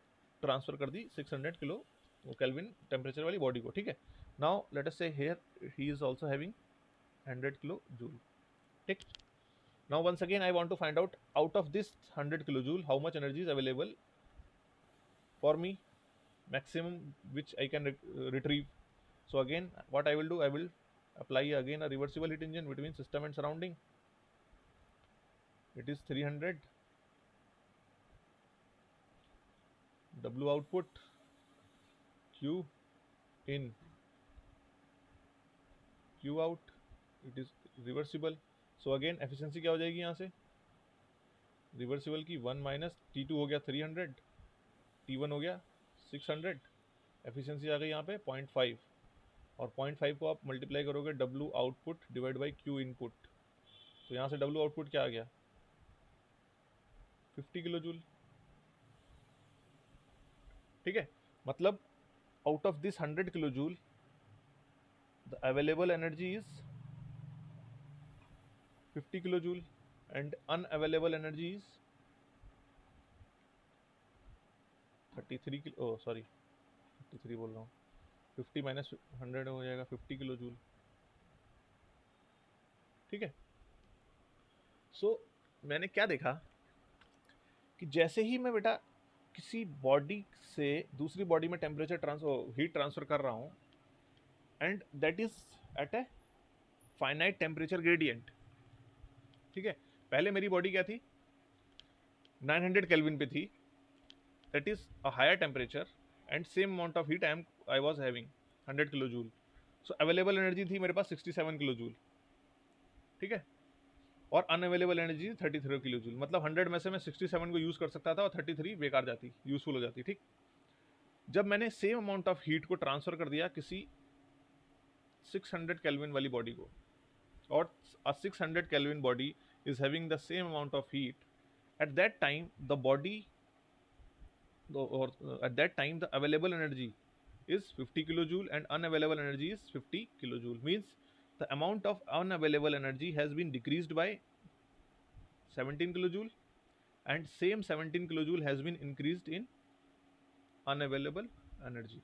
ट्रांसफर कर दी 600 किलो केल्विन टेम्परेचर वाली बॉडी को, ठीक है। नाउ लेट अस से here he is also having 100 kilo joule, ठीक। Now once again I want to find out of this 100 kilojoule how much energy is available for me, maximum which I can retrieve. So again what I will do, I will apply again a reversible heat engine between system and surrounding. It is 300 W output Q in Q out, it is reversible. So again efficiency क्या हो जाएगी यहाँ से, reversible की 1 minus T2 हो गया 300, T1 हो गया 600, एफिशिएंसी आ गई यहाँ पे 0.5, और 0.5 को आप मल्टीप्लाई करोगे W output divide by Q input, तो यहाँ से W आउटपुट क्या आ गया 50 किलो जूल, ठीक है। मतलब out of this 100 kilo joule the available energy is 50 kilo joule and unavailable energy is 33 kilo, oh sorry 33 बोल रहा हूँ, 50 माइनस 100 हो जाएगा 50 किलो जूल, ठीक है। सो मैंने क्या देखा कि जैसे ही मैं बेटा किसी बॉडी से दूसरी बॉडी में टेम्परेचर हीट ट्रांसफर कर रहा हूँ and that is at a finite temperature gradient, ठीक है। पहले मेरी बॉडी क्या थी 900 केल्विन पे थी, that is a higher temperature and same amount of heat I was having 100 kilo joule, so available energy थी मेरे पास 67 किलो जूल, ठीक है, और अनअवेलेबल एनर्जी 33 किलो जूल। मतलब 100 में से मैं 67 को यूज कर सकता था और 33 बेकार जाती, यूजफुल हो जाती, ठीक। जब मैंने सेम अमाउंट ऑफ हीट को ट्रांसफर कर दिया किसी 600 केल्विन वाली बॉडी को, और a 600 Kelvin body is having the same amount of heat, at that time the body or at that time the available energy is 50 kilojoule and unavailable energy is 50 kilojoule, means the amount of unavailable energy has been decreased by 17 kilojoule and same 17 kilojoule has been increased in unavailable energy।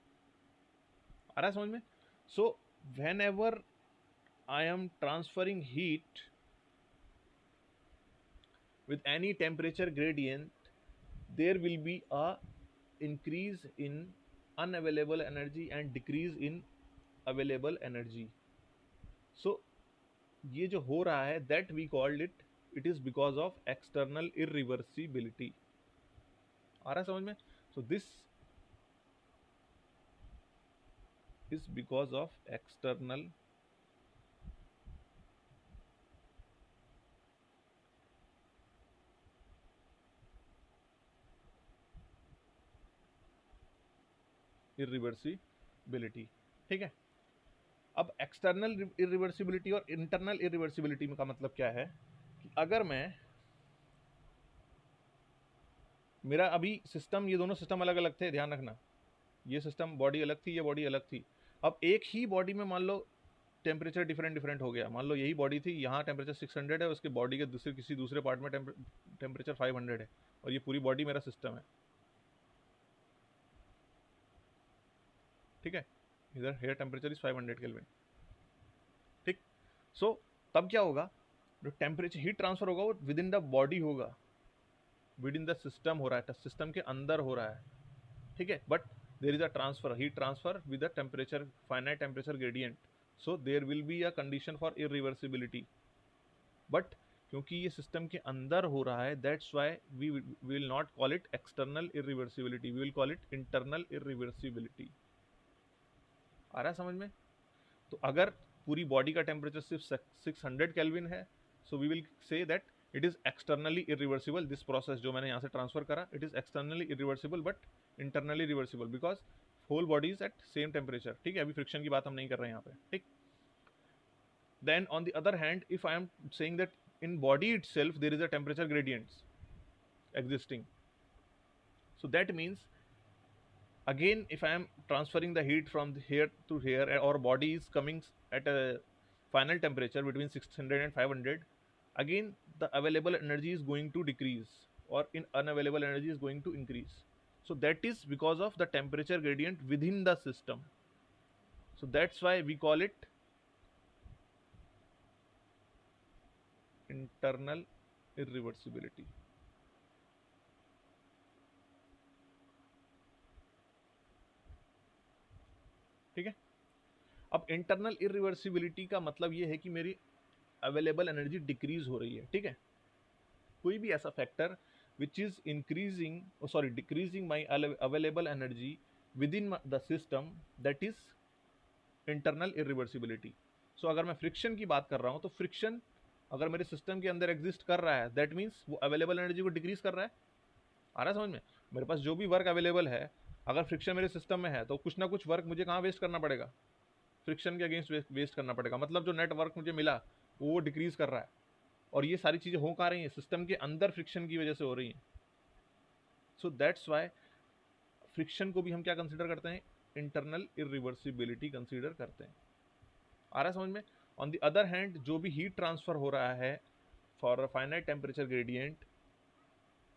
आ रहा है समझ में? So whenever I am transferring heat with any temperature gradient, there will be a increase in unavailable energy and decrease in available energy. So ये जो हो रहा है that we called it is because of external irreversibility। आ रहा है समझ में? So this is because of external irreversibility, ठीक है। अब एक्सटर्नल इरिवर्सिबिलिटी और इंटरनल इरिवर्सिबिलिटी का मतलब क्या है कि अगर मैं मेरा अभी सिस्टम, ये दोनों सिस्टम अलग अलग थे, ध्यान रखना, ये सिस्टम बॉडी अलग थी, ये बॉडी अलग थी। अब एक ही बॉडी में मान लो टेम्परेचर डिफरेंट हो गया, मान लो यही बॉडी थी, यहाँ टेम्परेचर 600 है, उसके बॉडी के किसी दूसरे पार्ट में टेम्परेचर 500 है, और ये पूरी बॉडी मेरा सिस्टम है, ठीक है। इधर हेयर टेम्परेचर इज 500 केल्विन, ठीक। सो तब क्या होगा, जो टेम्परेचर हीट ट्रांसफर होगा वो विद इन द बॉडी होगा, विद इन द सिस्टम हो रहा है, सिस्टम के अंदर हो रहा है, ठीक है। But there is a transfer, heat transfer with a temperature, finite temperature gradient, so there will be a condition for irreversibility. But क्योंकि ये सिस्टम के अंदर हो रहा है, that's why we will not call it external irreversibility, we will call it internal irreversibility. आ रहा है समझ में? तो अगर पूरी बॉडी का टेम्परेचर सिर्फ 600 केल्विन है, so we will say that it is externally irreversible, this process जो मैंने यहाँ से ट्रांसफर करा, it is externally irreversible but internally reversible, because whole body is at same temperature, ठीक है। अभी फ्रिक्शन की बात हम नहीं कर रहे हैं यहाँ पे, ठीक। Then on the other hand, if I am saying that in body itself there is a temperature gradients existing, so that means Again, if I am transferring the heat from here to here, or body is coming at a final temperature between 600 and 500, again the available energy is going to decrease, or in unavailable energy is going to increase. So that is because of the temperature gradient within the system. So that's why we call it internal irreversibility. ठीक है। अब internal irreversibility का मतलब ये है कि मेरी available energy decrease हो रही है। ठीक है, कोई भी ऐसा factor which is increasing sorry decreasing my available energy within the system, that is internal irreversibility. So अगर मैं फ्रिक्शन की बात कर रहा हूँ, तो फ्रिक्शन अगर मेरे सिस्टम के अंदर एग्जिस्ट कर रहा है, दैट मीन्स वो अवेलेबल एनर्जी को डिक्रीज कर रहा है। आ रहा है समझ में? मेरे पास जो भी वर्क अवेलेबल है, अगर फ्रिक्शन मेरे सिस्टम में है, तो कुछ ना कुछ वर्क मुझे कहाँ वेस्ट करना पड़ेगा? फ्रिक्शन के अगेंस्ट वेस्ट करना पड़ेगा। मतलब जो नेट वर्क मुझे मिला वो डिक्रीज कर रहा है, और ये सारी चीज़ें हो कहाँ रही हैं? सिस्टम के अंदर फ्रिक्शन की वजह से हो रही हैं। सो दैट्स वाई फ्रिक्शन को भी हम क्या कंसिडर करते हैं? इंटरनल इरिवर्सिबिलिटी कंसिडर करते हैं। आ रहा है समझ में? ऑन द अदर हैंड, जो भी हीट ट्रांसफर हो रहा है for a finite temperature gradient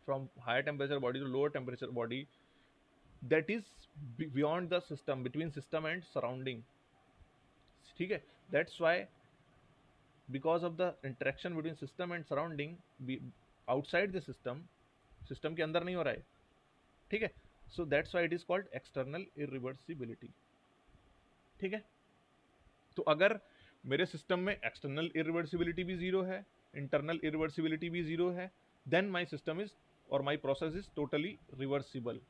from higher temperature body to lower temperature body, that is beyond the system, between system and surrounding. ठीक है, that's why because of the interaction between system and surrounding, outside the system, system के अंदर नहीं हो रहा है। ठीक है, so that's why it is called external irreversibility। ठीक है, तो अगर मेरे सिस्टम में एक्सटर्नल इरिवर्सिबिलिटी भी जीरो है, इंटरनल इरिवर्सिबिलिटी भी जीरो है, देन माई सिस्टम इज और my process is totally reversible.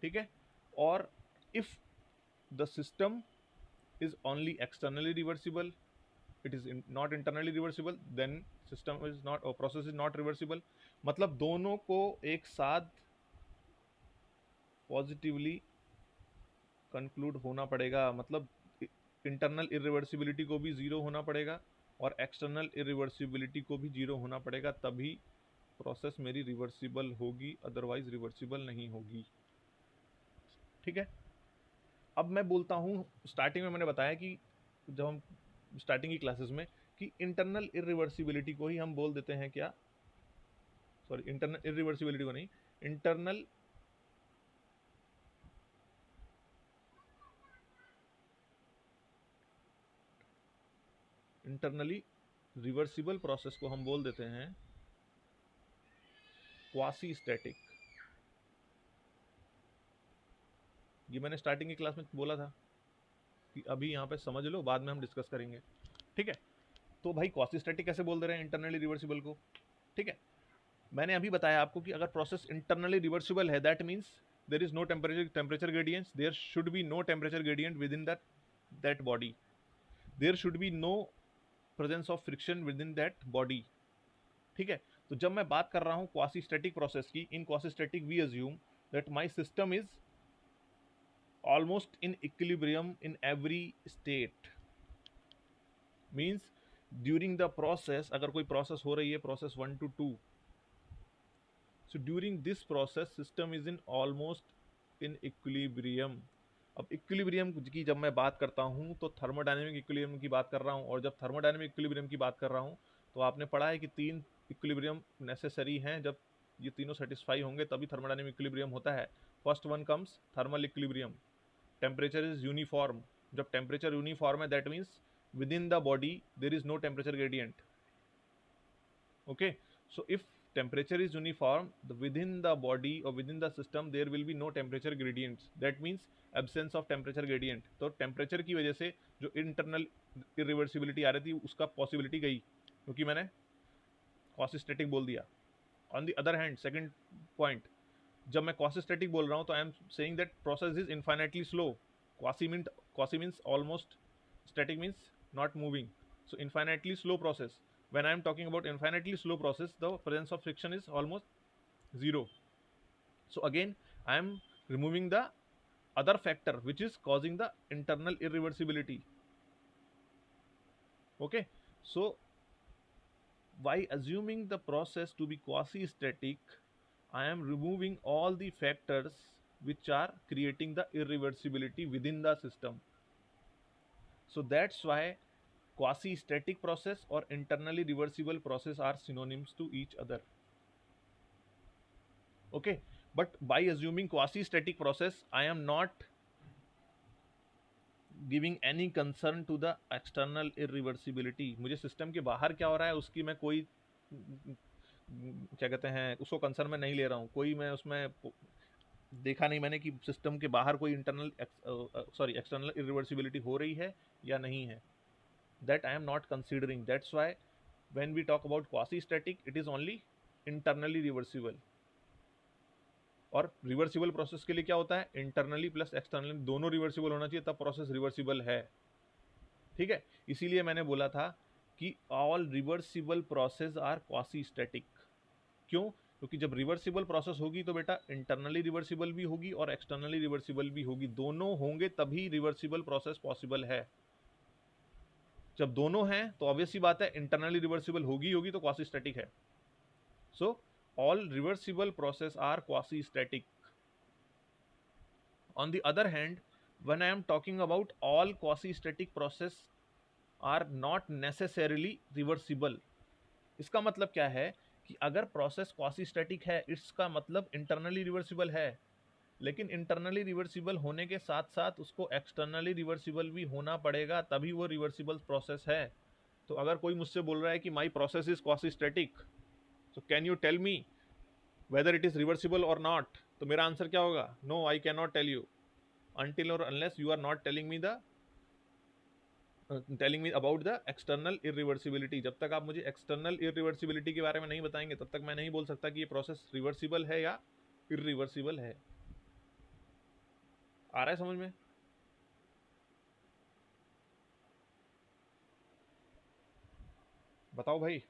ठीक है, और if the system is only externally reversible, it is not internally reversible, then system is not or process is not reversible। मतलब दोनों को एक साथ पॉजिटिवली कंक्लूड होना पड़ेगा। मतलब इंटरनल इरिवर्सिबिलिटी को भी जीरो होना पड़ेगा और एक्सटर्नल इरिवर्सिबिलिटी को भी जीरो होना पड़ेगा, तभी प्रोसेस मेरी रिवर्सिबल होगी, अदरवाइज रिवर्सिबल नहीं होगी। ठीक है, अब मैं बोलता हूँ, स्टार्टिंग में मैंने बताया कि जब हम स्टार्टिंग की क्लासेस में, कि इंटरनल इरिवर्सिबिलिटी को ही हम बोल देते हैं क्या? सॉरी, इंटरनल इरिवर्सिबिलिटी को नहीं, इंटरनली रिवर्सिबल प्रोसेस को हम बोल देते हैं क्वासी स्टैटिक। ये मैंने स्टार्टिंग की क्लास में बोला था कि अभी यहाँ पे समझ लो, बाद में हम डिस्कस करेंगे। ठीक है, तो भाई क्वासी स्टैटिक कैसे बोल दे रहे हैं इंटरनली रिवर्सिबल को? ठीक है, मैंने अभी बताया आपको कि अगर प्रोसेस इंटरनली रिवर्सिबल है, that means there is no temperature gradients, there should be no temperature gradient within that body, there should be no presence of friction within that body. ठीक है, तो जब मैं बात कर रहा हूँ क्वासी स्टैटिक प्रोसेस की, in quasi static we assume that my system is almost in equilibrium in every state। means during the process, अगर कोई प्रोसेस हो रही है, process 1 to 2, so during this process system is in almost in equilibrium। अब equilibrium की जब मैं बात करता हूँ तो थर्मोडायनेमिक इक्विलिब्रियम की बात कर रहा हूँ, और जब थर्मोडायनेमिक इक्विलिब्रियम की बात कर रहा हूँ तो आपने पढ़ा है कि 3 इक्विलिब्रियम नेसेसरी हैं, जब ये तीनों सेटिस्फाई होंगे तभी थर्मोडायनेमिक इक्विलिब्रियम होता है। First one comes thermal equilibrium, temperature is uniform. जब टेम्परेचर यूनिफॉर्म है, that means within the body there is no temperature gradient. Okay, so if temperature is uniform, within the body or within the system there will be no temperature gradients, that means absence of temperature gradient। तो temperature की वजह से जो internal irreversibility आ रही थी उसका possibility गई, क्योंकि मैंने क्वासी स्टैटिक बोल दिया। On the other hand, second point, जब मैं क्वासी स्टैटिक बोल रहा हूँ तो आई am saying that process is infinitely slow. Quasi means almost, static means not moving, so infinitely slow process। when I am talking about infinitely slow process, the presence of friction is almost zero। so again I am removing the other factor which is causing the internal irreversibility। okay, so by assuming the process to be quasi static, I am removing all the factors which are creating the irreversibility within the system. So that's why quasi static process or internally reversible process are synonyms to each other. Okay, but by assuming quasi static process, I am not giving any concern to the external irreversibility. मुझे system के बाहर क्या हो रहा है उसकी मैं कोई क्या कहते हैं उसको कंसर्न में नहीं ले रहा हूँ. कोई मैं उसमें देखा नहीं मैंने कि सिस्टम के बाहर कोई एक्सटर्नल इरिवर्सिबिलिटी हो रही है या नहीं है. That I am not considering. That's why when we talk about quasi static it is only internally reversible. और रिवर्सिबल प्रोसेस के लिए क्या होता है, इंटरनली प्लस एक्सटर्नली दोनों रिवर्सिबल होना चाहिए, तब प्रोसेस रिवर्सिबल है. ठीक है, इसीलिए मैंने बोला था कि all reversible process are quasi static. क्यों? क्योंकि जब रिवर्सिबल प्रोसेस होगी तो बेटा इंटरनली रिवर्सिबल भी होगी और एक्सटर्नली रिवर्सिबल भी होगी. दोनों होंगे तभी रिवर्सिबल प्रोसेस पॉसिबल है. जब दोनों हैं तो ऑब्वियस सी बात है इंटरनली रिवर्सिबल होगी तो क्वासी स्टैटिक है. सो all reversible process are quasi-static. On the other hand, when I am talking about all quasi-static process are not necessarily reversible. इसका मतलब क्या है कि अगर प्रोसेस quasi-static है इसका मतलब इंटरनली रिवर्सिबल है, लेकिन इंटरनली रिवर्सिबल होने के साथ साथ उसको एक्सटर्नली रिवर्सिबल भी होना पड़ेगा तभी वो रिवर्सिबल प्रोसेस है. तो अगर कोई मुझसे बोल रहा है कि my process is quasi-static, so can you tell me whether it is reversible or not? तो मेरा आंसर क्या होगा? No, I cannot tell you until or unless you are not telling me about the external irreversibility. जब तक आप मुझे external irreversibility के बारे में नहीं बताएंगे तब तक मैं नहीं बोल सकता कि ये प्रोसेस रिवर्सिबल है या irreversible है. आ रहा है समझ में? बताओ भाई,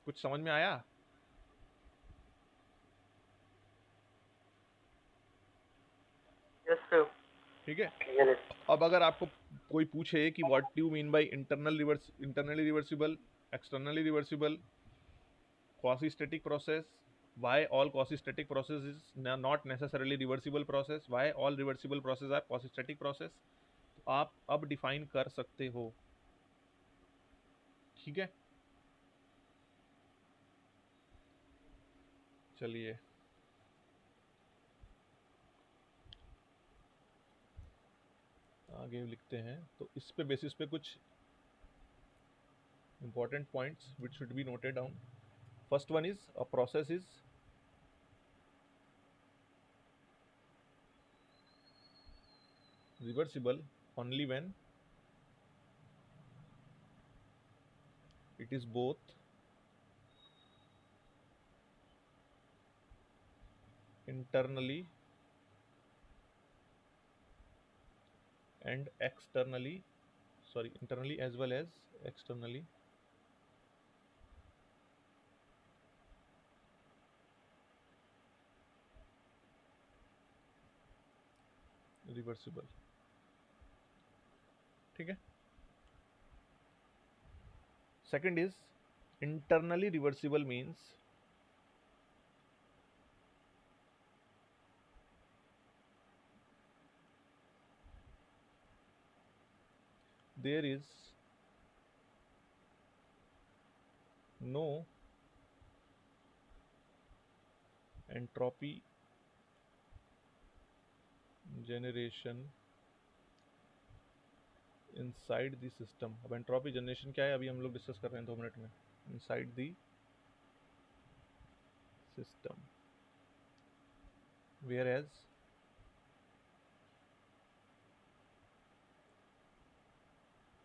कुछ समझ में आया? Yes sir. ठीक है. क्लियर है. अब अगर आपको कोई पूछे कि what do you mean by internally reversible, externally reversible, quasi static process, why all quasi-static process is not necessarily reversible process, why all reversible process are quasi-static process, तो आप अब डिफाइन कर सकते हो. ठीक है, चलिए आगे लिखते हैं. तो इस पे बेसिस पे कुछ important points which should be noted down. First one is a process is reversible only when it is both internally and externally, sorry, internally as well as externally reversible. ठीक है. Second is internally reversible means there is no entropy generation inside the system. अब entropy generation क्या है अभी हम लोग discuss कर रहे हैं 2 मिनट में. inside the system, whereas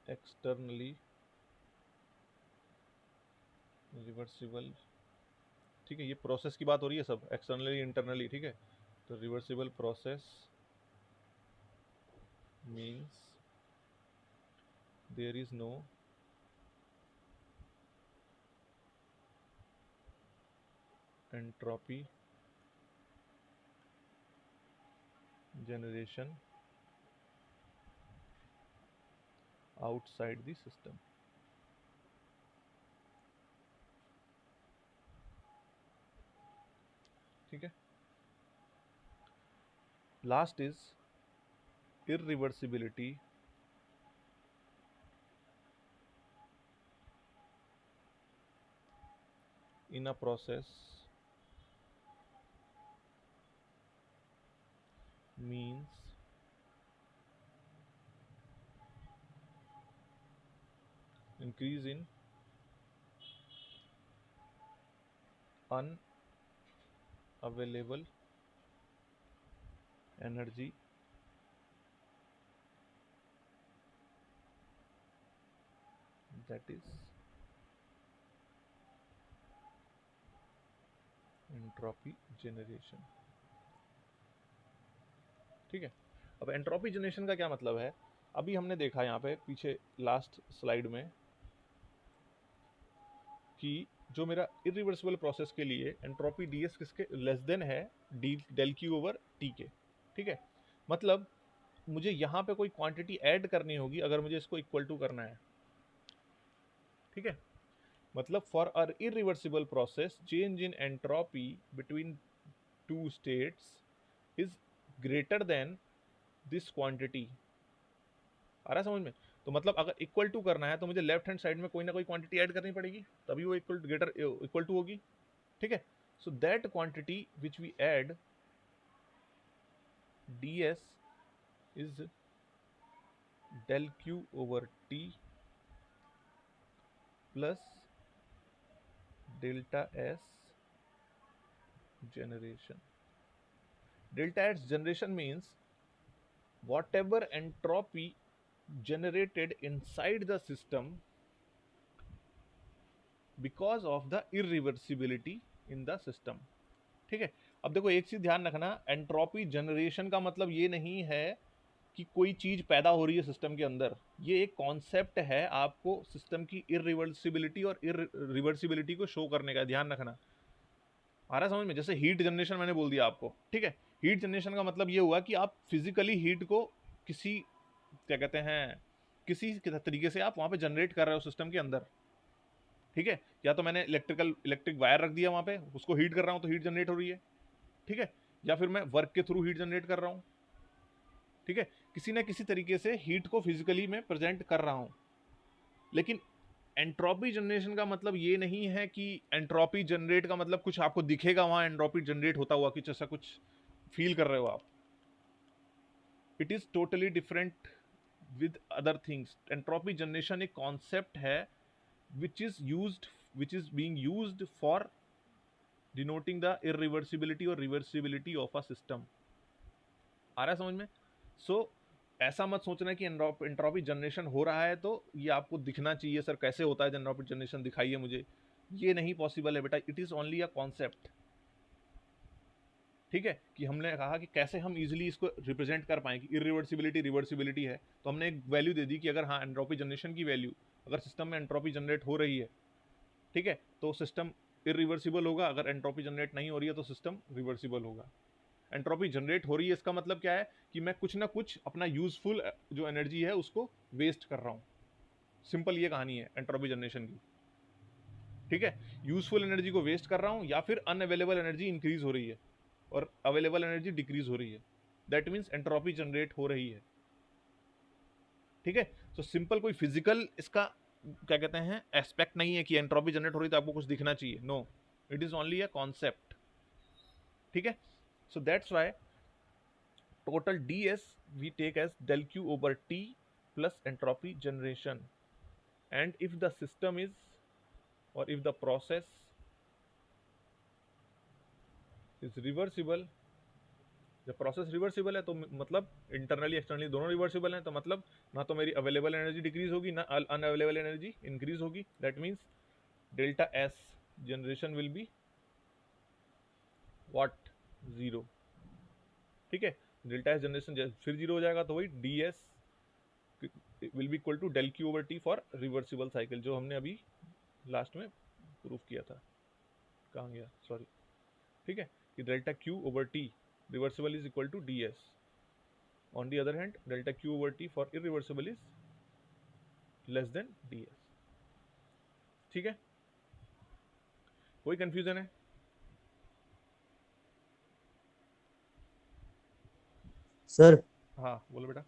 externally reversible. ठीक है, ये प्रोसेस की बात हो रही है सब, एक्सटर्नली इंटरनली. ठीक है, तो reversible process means there is no entropy generation outside the system. ठीक है. Last is irreversibility in a process means increase in unavailable energy that is entropy generation. ठीक है, अब एंट्रोपी जनरेशन का क्या मतलब है? अभी हमने देखा यहाँ पे पीछे लास्ट स्लाइड में कि जो मेरा इरिवर्सिबल प्रोसेस के लिए एंट्रोपी ds किसके लेस देन है d del Q over t के। ठीक है, मतलब मुझे यहाँ पे कोई क्वांटिटी ऐड करनी होगी अगर मुझे इसको इक्वल टू करना है। ठीक है, मतलब for a irreversible process change in entropy between two states is greater than this quantity. आ रहा है समझ में? तो मतलब अगर इक्वल टू करना है तो मुझे लेफ्ट हैंड साइड में कोई ना कोई क्वांटिटी ऐड करनी पड़ेगी, तभी वो इक्वल टू होगी। ठीक है, so that quantity which we add ds is del q over t plus delta s generation. Delta s generation means whatever entropy generated inside the system because of the irreversibility in the system. ठीक है, अब देखो एक चीज ध्यान रखना, entropy generation का मतलब ये नहीं है कि कोई चीज पैदा हो रही है सिस्टम के अंदर। ये एक कॉन्सेप्ट है आपको सिस्टम की इरिवर्सिबिलिटी और इरिवर्सिबिलिटी को शो करने का, ध्यान रखना। आ रहा है समझ में? जैसे हीट जनरेशन मैंने बोल दिया आपको। ठीक है, हीट जनरेशन का मतलब ये हुआ कि आप फिजिकली हीट को किसी क्या कहते हैं किसी तरीके से आप वहां पे जनरेट कर रहे हो सिस्टम के अंदर। ठीक है, या तो मैंने इलेक्ट्रिक वायर रख दिया वहां पे, उसको हीट कर रहा हूं तो हीट जनरेट हो रही है। ठीक है, या फिर मैं वर्क के थ्रू हीट जनरेट कर रहा हूं। ठीक है, किसी ना किसी तरीके से हीट को फिजिकली मैं प्रेजेंट कर रहा हूं। लेकिन एंट्रोपी जनरेशन का मतलब ये नहीं है कि एंट्रोपी जनरेट का मतलब कुछ आपको दिखेगा वहां एंट्रोपी जनरेट होता हुआ, कुछ ऐसा कुछ फील कर रहे हो आप। It is totally different with other things. Entropy generation एक कॉन्सेप्ट है which is being used for denoting the irreversibility or reversibility of a system। आ रहा है समझ में? ऐसा मत सोचना कि एंट्रोपी जनरेशन हो रहा है तो ये आपको दिखना चाहिए, सर कैसे होता है एंट्रोपी जनरेशन, दिखाइए मुझे। ये नहीं पॉसिबल है बेटा, it is only a concept. ठीक है, कि हमने कहा कि कैसे हम इजीली इसको रिप्रेजेंट कर पाएं कि इरिवर्सिबिलिटी रिवर्सिबिलिटी है, तो हमने एक वैल्यू दे दी कि अगर हाँ एंट्रोपी जनरेशन की वैल्यू, अगर सिस्टम में एंट्रोपी जनरेट हो रही है, ठीक है, तो सिस्टम इरिवर्सिबल होगा। अगर एंट्रोपी जनरेट नहीं हो रही है तो सिस्टम रिवर्सिबल होगा। एंट्रोपी जनरेट हो रही है इसका मतलब क्या है कि मैं कुछ ना कुछ अपना यूजफुल जो एनर्जी है उसको वेस्ट कर रहा हूं। सिंपल ये कहानी है एंट्रोपी जनरेशन की। ठीक है, यूजफुल एनर्जी को वेस्ट कर रहा हूं या फिर अनअवेलेबल एनर्जी इंक्रीज हो रही है और अवेलेबल एनर्जी डिक्रीज हो रही है। दैट मीन्स एंट्रोपी जनरेट हो रही है। ठीक है, तो सिंपल कोई फिजिकल इसका क्या कहते हैं एस्पेक्ट नहीं है कि एंट्रोपी जनरेट हो रही है तो आपको कुछ दिखना चाहिए। No, it is only a concept. ठीक है, so that's why total ds we take as del q over t plus entropy generation। and if the system is or if the process is reversible, जब process reversible है तो मतलब internally externally दोनों reversible हैं, तो मतलब ना तो मेरी अवेलेबल एनर्जी डिक्रीज होगी ना अनअवेलेबल एनर्जी इंक्रीज होगी। That means delta S generation will be what, zero. ठीक है, डेल्टा एस जनरेशन फिर जीरो हो जाएगा, तो वही d s will be equal to del Q over t for reversible cycle, जो हमने अभी लास्ट में प्रूफ किया था। कहाँ गया, सॉरी। ठीक है, कि delta q over t reversible is equal to d s. On the other hand delta q over t for irreversible is less than d s. ठीक है, कोई कंफ्यूजन है? सर हाँ बोलो बेटा।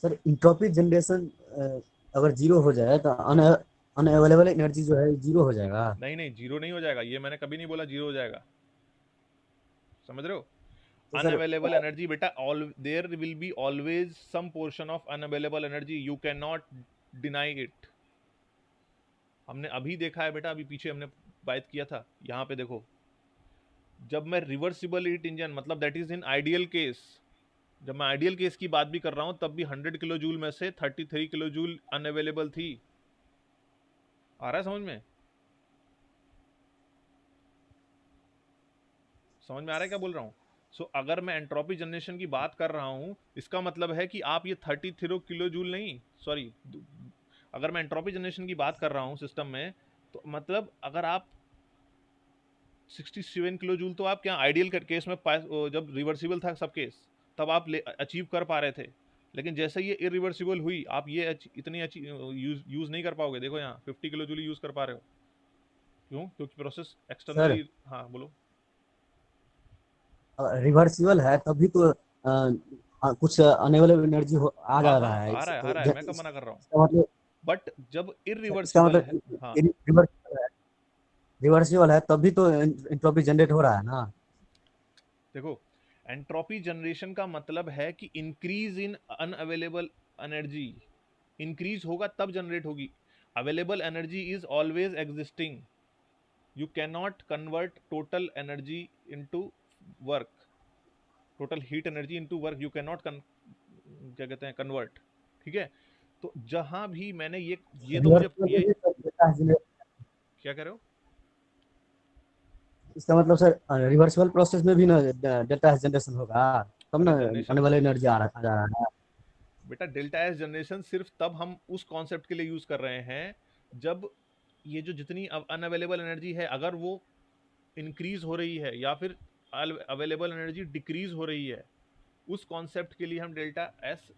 सर इंट्रोपी जनरेशन अगर जीरो हो जाए तो अनअवेलेबल एनर्जी जो है जीरो हो जाएगा। नहीं नहीं, जीरो नहीं हो जाएगा, ये मैंने कभी नहीं बोला जीरो हो जाएगा, समझ रहे हो? तो सर अनअवेलेबल एनर्जी बेटा, all there will be always some portion of unavailable energy, you can not deny it. हमने अभी देखा है बेटा, अभी पीछे हमने बात किया था, यहाँ पे देखो, जब मैं रिवर्सिबल हीट इंजन, मतलब that is in ideal case, जब मैं आइडियल केस की बात भी कर रहा हूं तब भी 100 किलो जूल में से 33 किलो जूल अनअवेलेबल थी। आ रहा है समझ में? समझ में आ रहा है क्या बोल रहा हूँ? सो अगर मैं एंट्रोपी जनरेशन की बात कर रहा हूं, इसका मतलब है कि आप ये 33 किलो जूल नहीं, सॉरी, अगर मैं एंट्रोपी जनरेशन की बात कर रहा हूं सिस्टम में, तो मतलब अगर आप 67 किलो जूल तो आप क्या आइडियल केस में जब रिवर्सिबल था सब केस, तब आप अचीव कर पा रहे थे, लेकिन जैसे ये इरिवर्सिबल हुई, आप ये इतनी यूज नहीं कर पाओगे। देखो यहाँ 50 किलो जूल यूज कर पा रहे हो, क्यों? क्योंकि प्रोसेस सर एक्सटर्नली, हाँ बोलो। रिवर्सिबल है तभी तो कुछ अनअवेलेबल एनर्जी आ हाँ जा हाँ रहा है आ रहा है, आ तो रहा है, मैं कब मना कर रहा हूँ? इसका मतलब बट जब सर इसका इरिवर्सिबल है, मतलब हाँ रिवर्सिबल है तभी तो एंट्रोपी जनरेट हो रहा है ना। देखो, एंट्रोपी जनरेशन का मतलब है कि increase in unavailable energy, increase होगा तब जनरेट होगी। Available energy is always existing, you can not convert total energy into work, total heat energy into work, you can not क्या कहते हैं, कन्वर्ट। ठीक है, तो जहां भी मैंने ये तो मुझे रिवर्सिबल में ये भी तो डेल्टा जनरेट, क्या कह रहे हो? इसका मतलब सर रिवर्सिबल प्रोसेस में भी ना डेल्टा जनरेशन होगा तब ना अरे आने जनरेशन, वाली एनर्जी आ जा रहा है। बेटा डेल्टा एस जनरेशन सिर्फ तब हम उस कॉन्सेप्ट के लिए यूज कर रहे हैं जब ये जो जितनी अनअवेलेबल एनर्जी है, अगर वो इंक्रीज हो रही है या फिर अवेलेबल एनर्जी डिक्रीज हो रही है, उस कॉन्सेप्ट के लिए हम डेल्टा एस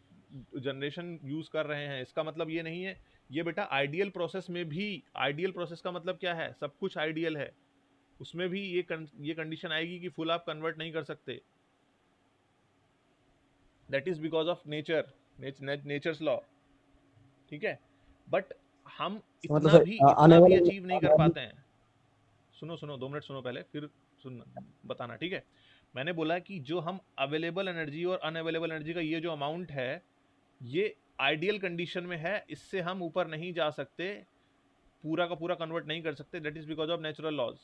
जनरेशन यूज कर रहे हैं। इसका मतलब ये नहीं है, ये बेटा आइडियल प्रोसेस में भी, आइडियल प्रोसेस का मतलब क्या है, सब कुछ आइडियल है, उसमें भी ये कंडीशन आएगी कि फुल आप कन्वर्ट नहीं कर सकते, that is because of nature, nature's law. ठीक है, बट हम इसका मतलब इतना आने भी वाले अचीव नहीं कर पाते हैं। सुनो सुनो, 2 मिनट सुनो पहले, फिर सुन बताना, ठीक है? मैंने बोला कि जो हम अवेलेबल एनर्जी और अनअवेलेबल एनर्जी का ये जो अमाउंट है, ये आइडियल कंडीशन में है, इससे हम ऊपर नहीं जा सकते, पूरा का पूरा कन्वर्ट नहीं कर सकते, that is because of natural laws.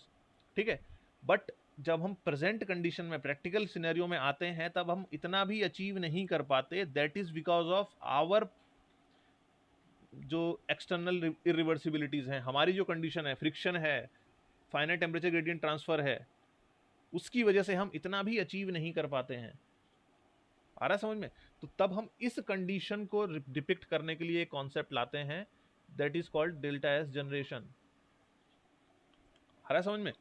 ठीक है, बट जब हम प्रेजेंट कंडीशन में, प्रैक्टिकल सिनेरियो में आते हैं, तब हम इतना भी अचीव नहीं कर पाते, that is because of our जो एक्सटर्नल इरिवर्सिबिलिटीज हैं, हमारी जो कंडीशन है, फ्रिक्शन है, फाइनाइट टेम्परेचर ग्रेडियंट ट्रांसफर है, उसकी वजह से हम इतना भी अचीव नहीं कर पाते हैं। आ रहा है समझ में? तो तब हम इस कंडीशन को डिपिक्ट करने के लिए एक कॉन्सेप्ट लाते हैं, that is called delta S generation. आ रहा है समझ में?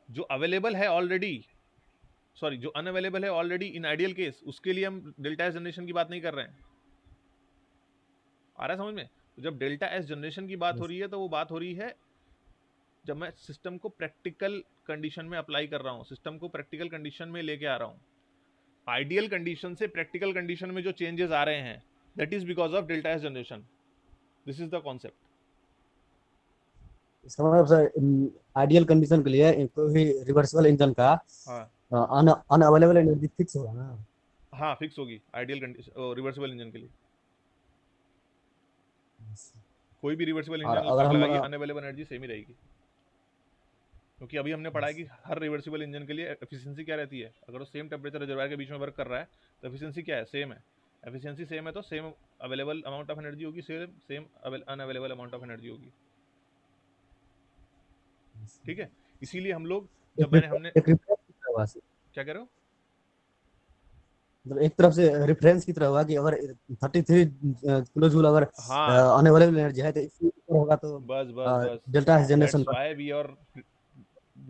जो अवेलेबल है ऑलरेडी, सॉरी, जो अनअवेलेबल है ऑलरेडी इन आइडियल केस, उसके लिए हम डेल्टा एस जनरेशन की बात नहीं कर रहे हैं। आ रहा है समझ में? तो जब डेल्टा एस जनरेशन की बात हो रही है, तो वो बात हो रही है जब मैं सिस्टम को प्रैक्टिकल कंडीशन में अप्लाई कर रहा हूँ, सिस्टम को प्रैक्टिकल कंडीशन में लेके आ रहा हूँ। आइडियल कंडीशन से प्रैक्टिकल कंडीशन में जो चेंजेस आ रहे हैं, that is because of delta S generation, this is the concept. इसका मतलब सर आइडियल कंडीशन के लिए कोई भी रिवर्सिबल इंजन का हाँ अनअवेलेबल एनर्जी फिक्स होगा ना। हाँ, फिक्स होगी आइडियल कंडीशन रिवर्सिबल इंजन के लिए। कोई भी रिवर्सिबल और इंजन अगर आप हम लगाइए, अनअवेलेबल एनर्जी सेम ही रहेगी, क्योंकि अभी हमने पढ़ा है कि हर रिवर्सिबल इंजन के लिए एफिशिएंसी क्या रहती है। अगर वो सेम टेम्परेचर रिजर्वायर के बीच में वर्क कर रहा है, तो एफिशिएंसी क्या है, सेम है। एफिशिएंसी सेम है तो same available amount of energy होगी, same unavailable amount of energy होगी। ठीक है, इसीलिए हम लोग, जब हमने एक रिफरेंस की तरह हुआ, क्या कह रहे हो? मतलब एक तरफ से रेफरेंस की तरह हुआ कि अगर 33 किलो जूल अगर हाँ, अनअवेलेबल एनर्जी है तो इससे ऊपर होगा तो बस बस बस, delta that's generation. Why we are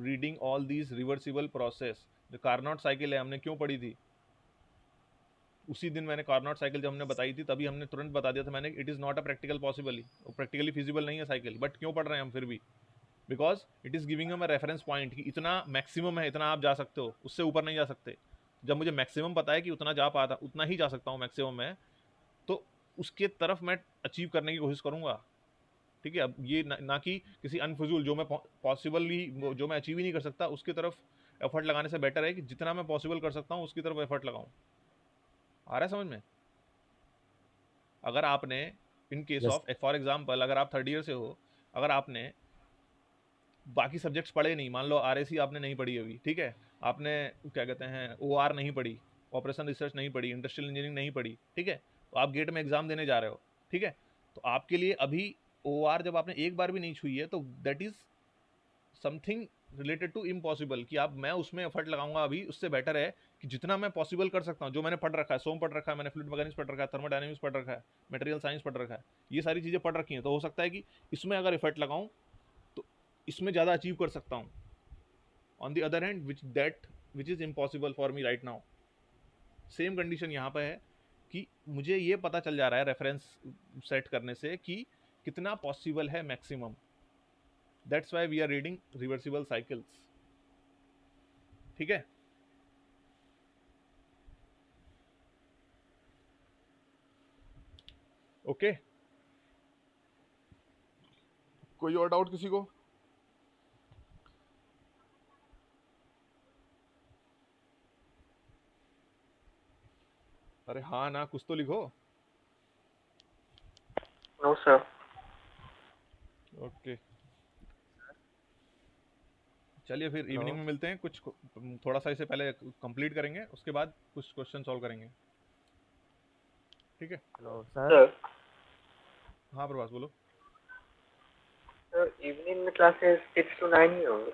reading all these reversible process. जो कार्नोट साइकिल है, हमने क्यों पढ़ी थी? उसी दिन मैंने कार्नोट साइकिल जब हमने बताई थी, तभी हमने तुरंत बता दिया था मैंने, it is not a practical possible, practically feasible नहीं है साइकिल, बट क्यों पढ़ रहे हैं हम फिर भी? Because it is giving um a reference point कि इतना मैक्सिमम है, इतना आप जा सकते हो, उससे ऊपर नहीं जा सकते। जब मुझे मैक्सिमम पता है कि उतना जा पाता, उतना ही जा सकता हूँ मैक्सिमम में, तो उसके तरफ मैं अचीव करने की कोशिश करूंगा। ठीक है, अब ये ना कि किसी अनफजूल जो मैं पॉसिबली जो मैं अचीव ही नहीं कर सकता उसकी तरफ एफर्ट लगाने से बेटर है कि जितना मैं पॉसिबल कर सकता हूँ उसकी तरफ एफर्ट लगाऊं। आ रहा है समझ में? अगर आपने in case yes of for example अगर आप थर्ड ईयर से हो, अगर आपने बाकी सब्जेक्ट्स पढ़े नहीं, मान लो आरएसी आपने नहीं पढ़ी अभी, ठीक है, आपने क्या कहते हैं ओआर नहीं पढ़ी, ऑपरेशन रिसर्च नहीं पढ़ी, इंडस्ट्रियल इंजीनियरिंग नहीं पढ़ी, ठीक है, तो आप गेट में एग्जाम देने जा रहे हो, ठीक है, तो आपके लिए अभी ओआर जब आपने एक बार भी नहीं छुई है तो that is something related to impossible, कि आप मैं उसमें एफर्ट लगाऊंगा अभी, उससे बेटर है कि जितना मैं पॉसिबल कर सकता हूँ, जो मैंने पढ़ रखा है, सोम पढ़ रखा है मैंने, फ्लूइड मैकेनिक्स पढ़ रखा है, थर्मोडायनेमिक्स पढ़ रखा है, मटेरियल साइंस पढ़ रखा है, ये सारी चीज़ें पढ़ रखी हैं, तो हो सकता है कि इसमें अगर एफर्ट लगाऊं तो इसमें ज़्यादा अचीव कर सकता हूँ। On the other hand which is impossible for me right now, same condition यहाँ पे है कि मुझे ये पता चल जा रहा है रेफरेंस सेट करने से कि कितना पॉसिबल है maximum. That's why we are reading reversible cycles. ठीक है, ओके, कोई और डाउट किसी को? अरे हाँ ना, कुछ तो लिखो। No sir. ओके, चलिए फिर इवनिंग में मिलते हैं, कुछ थोड़ा सा इसे पहले कंप्लीट करेंगे, उसके बाद कुछ क्वेश्चन सॉल्व करेंगे। ठीक है हेलो सर। सर हाँ प्रभास बोलो। सर इवनिंग में क्लासेस 6 to 9 ही होंगे।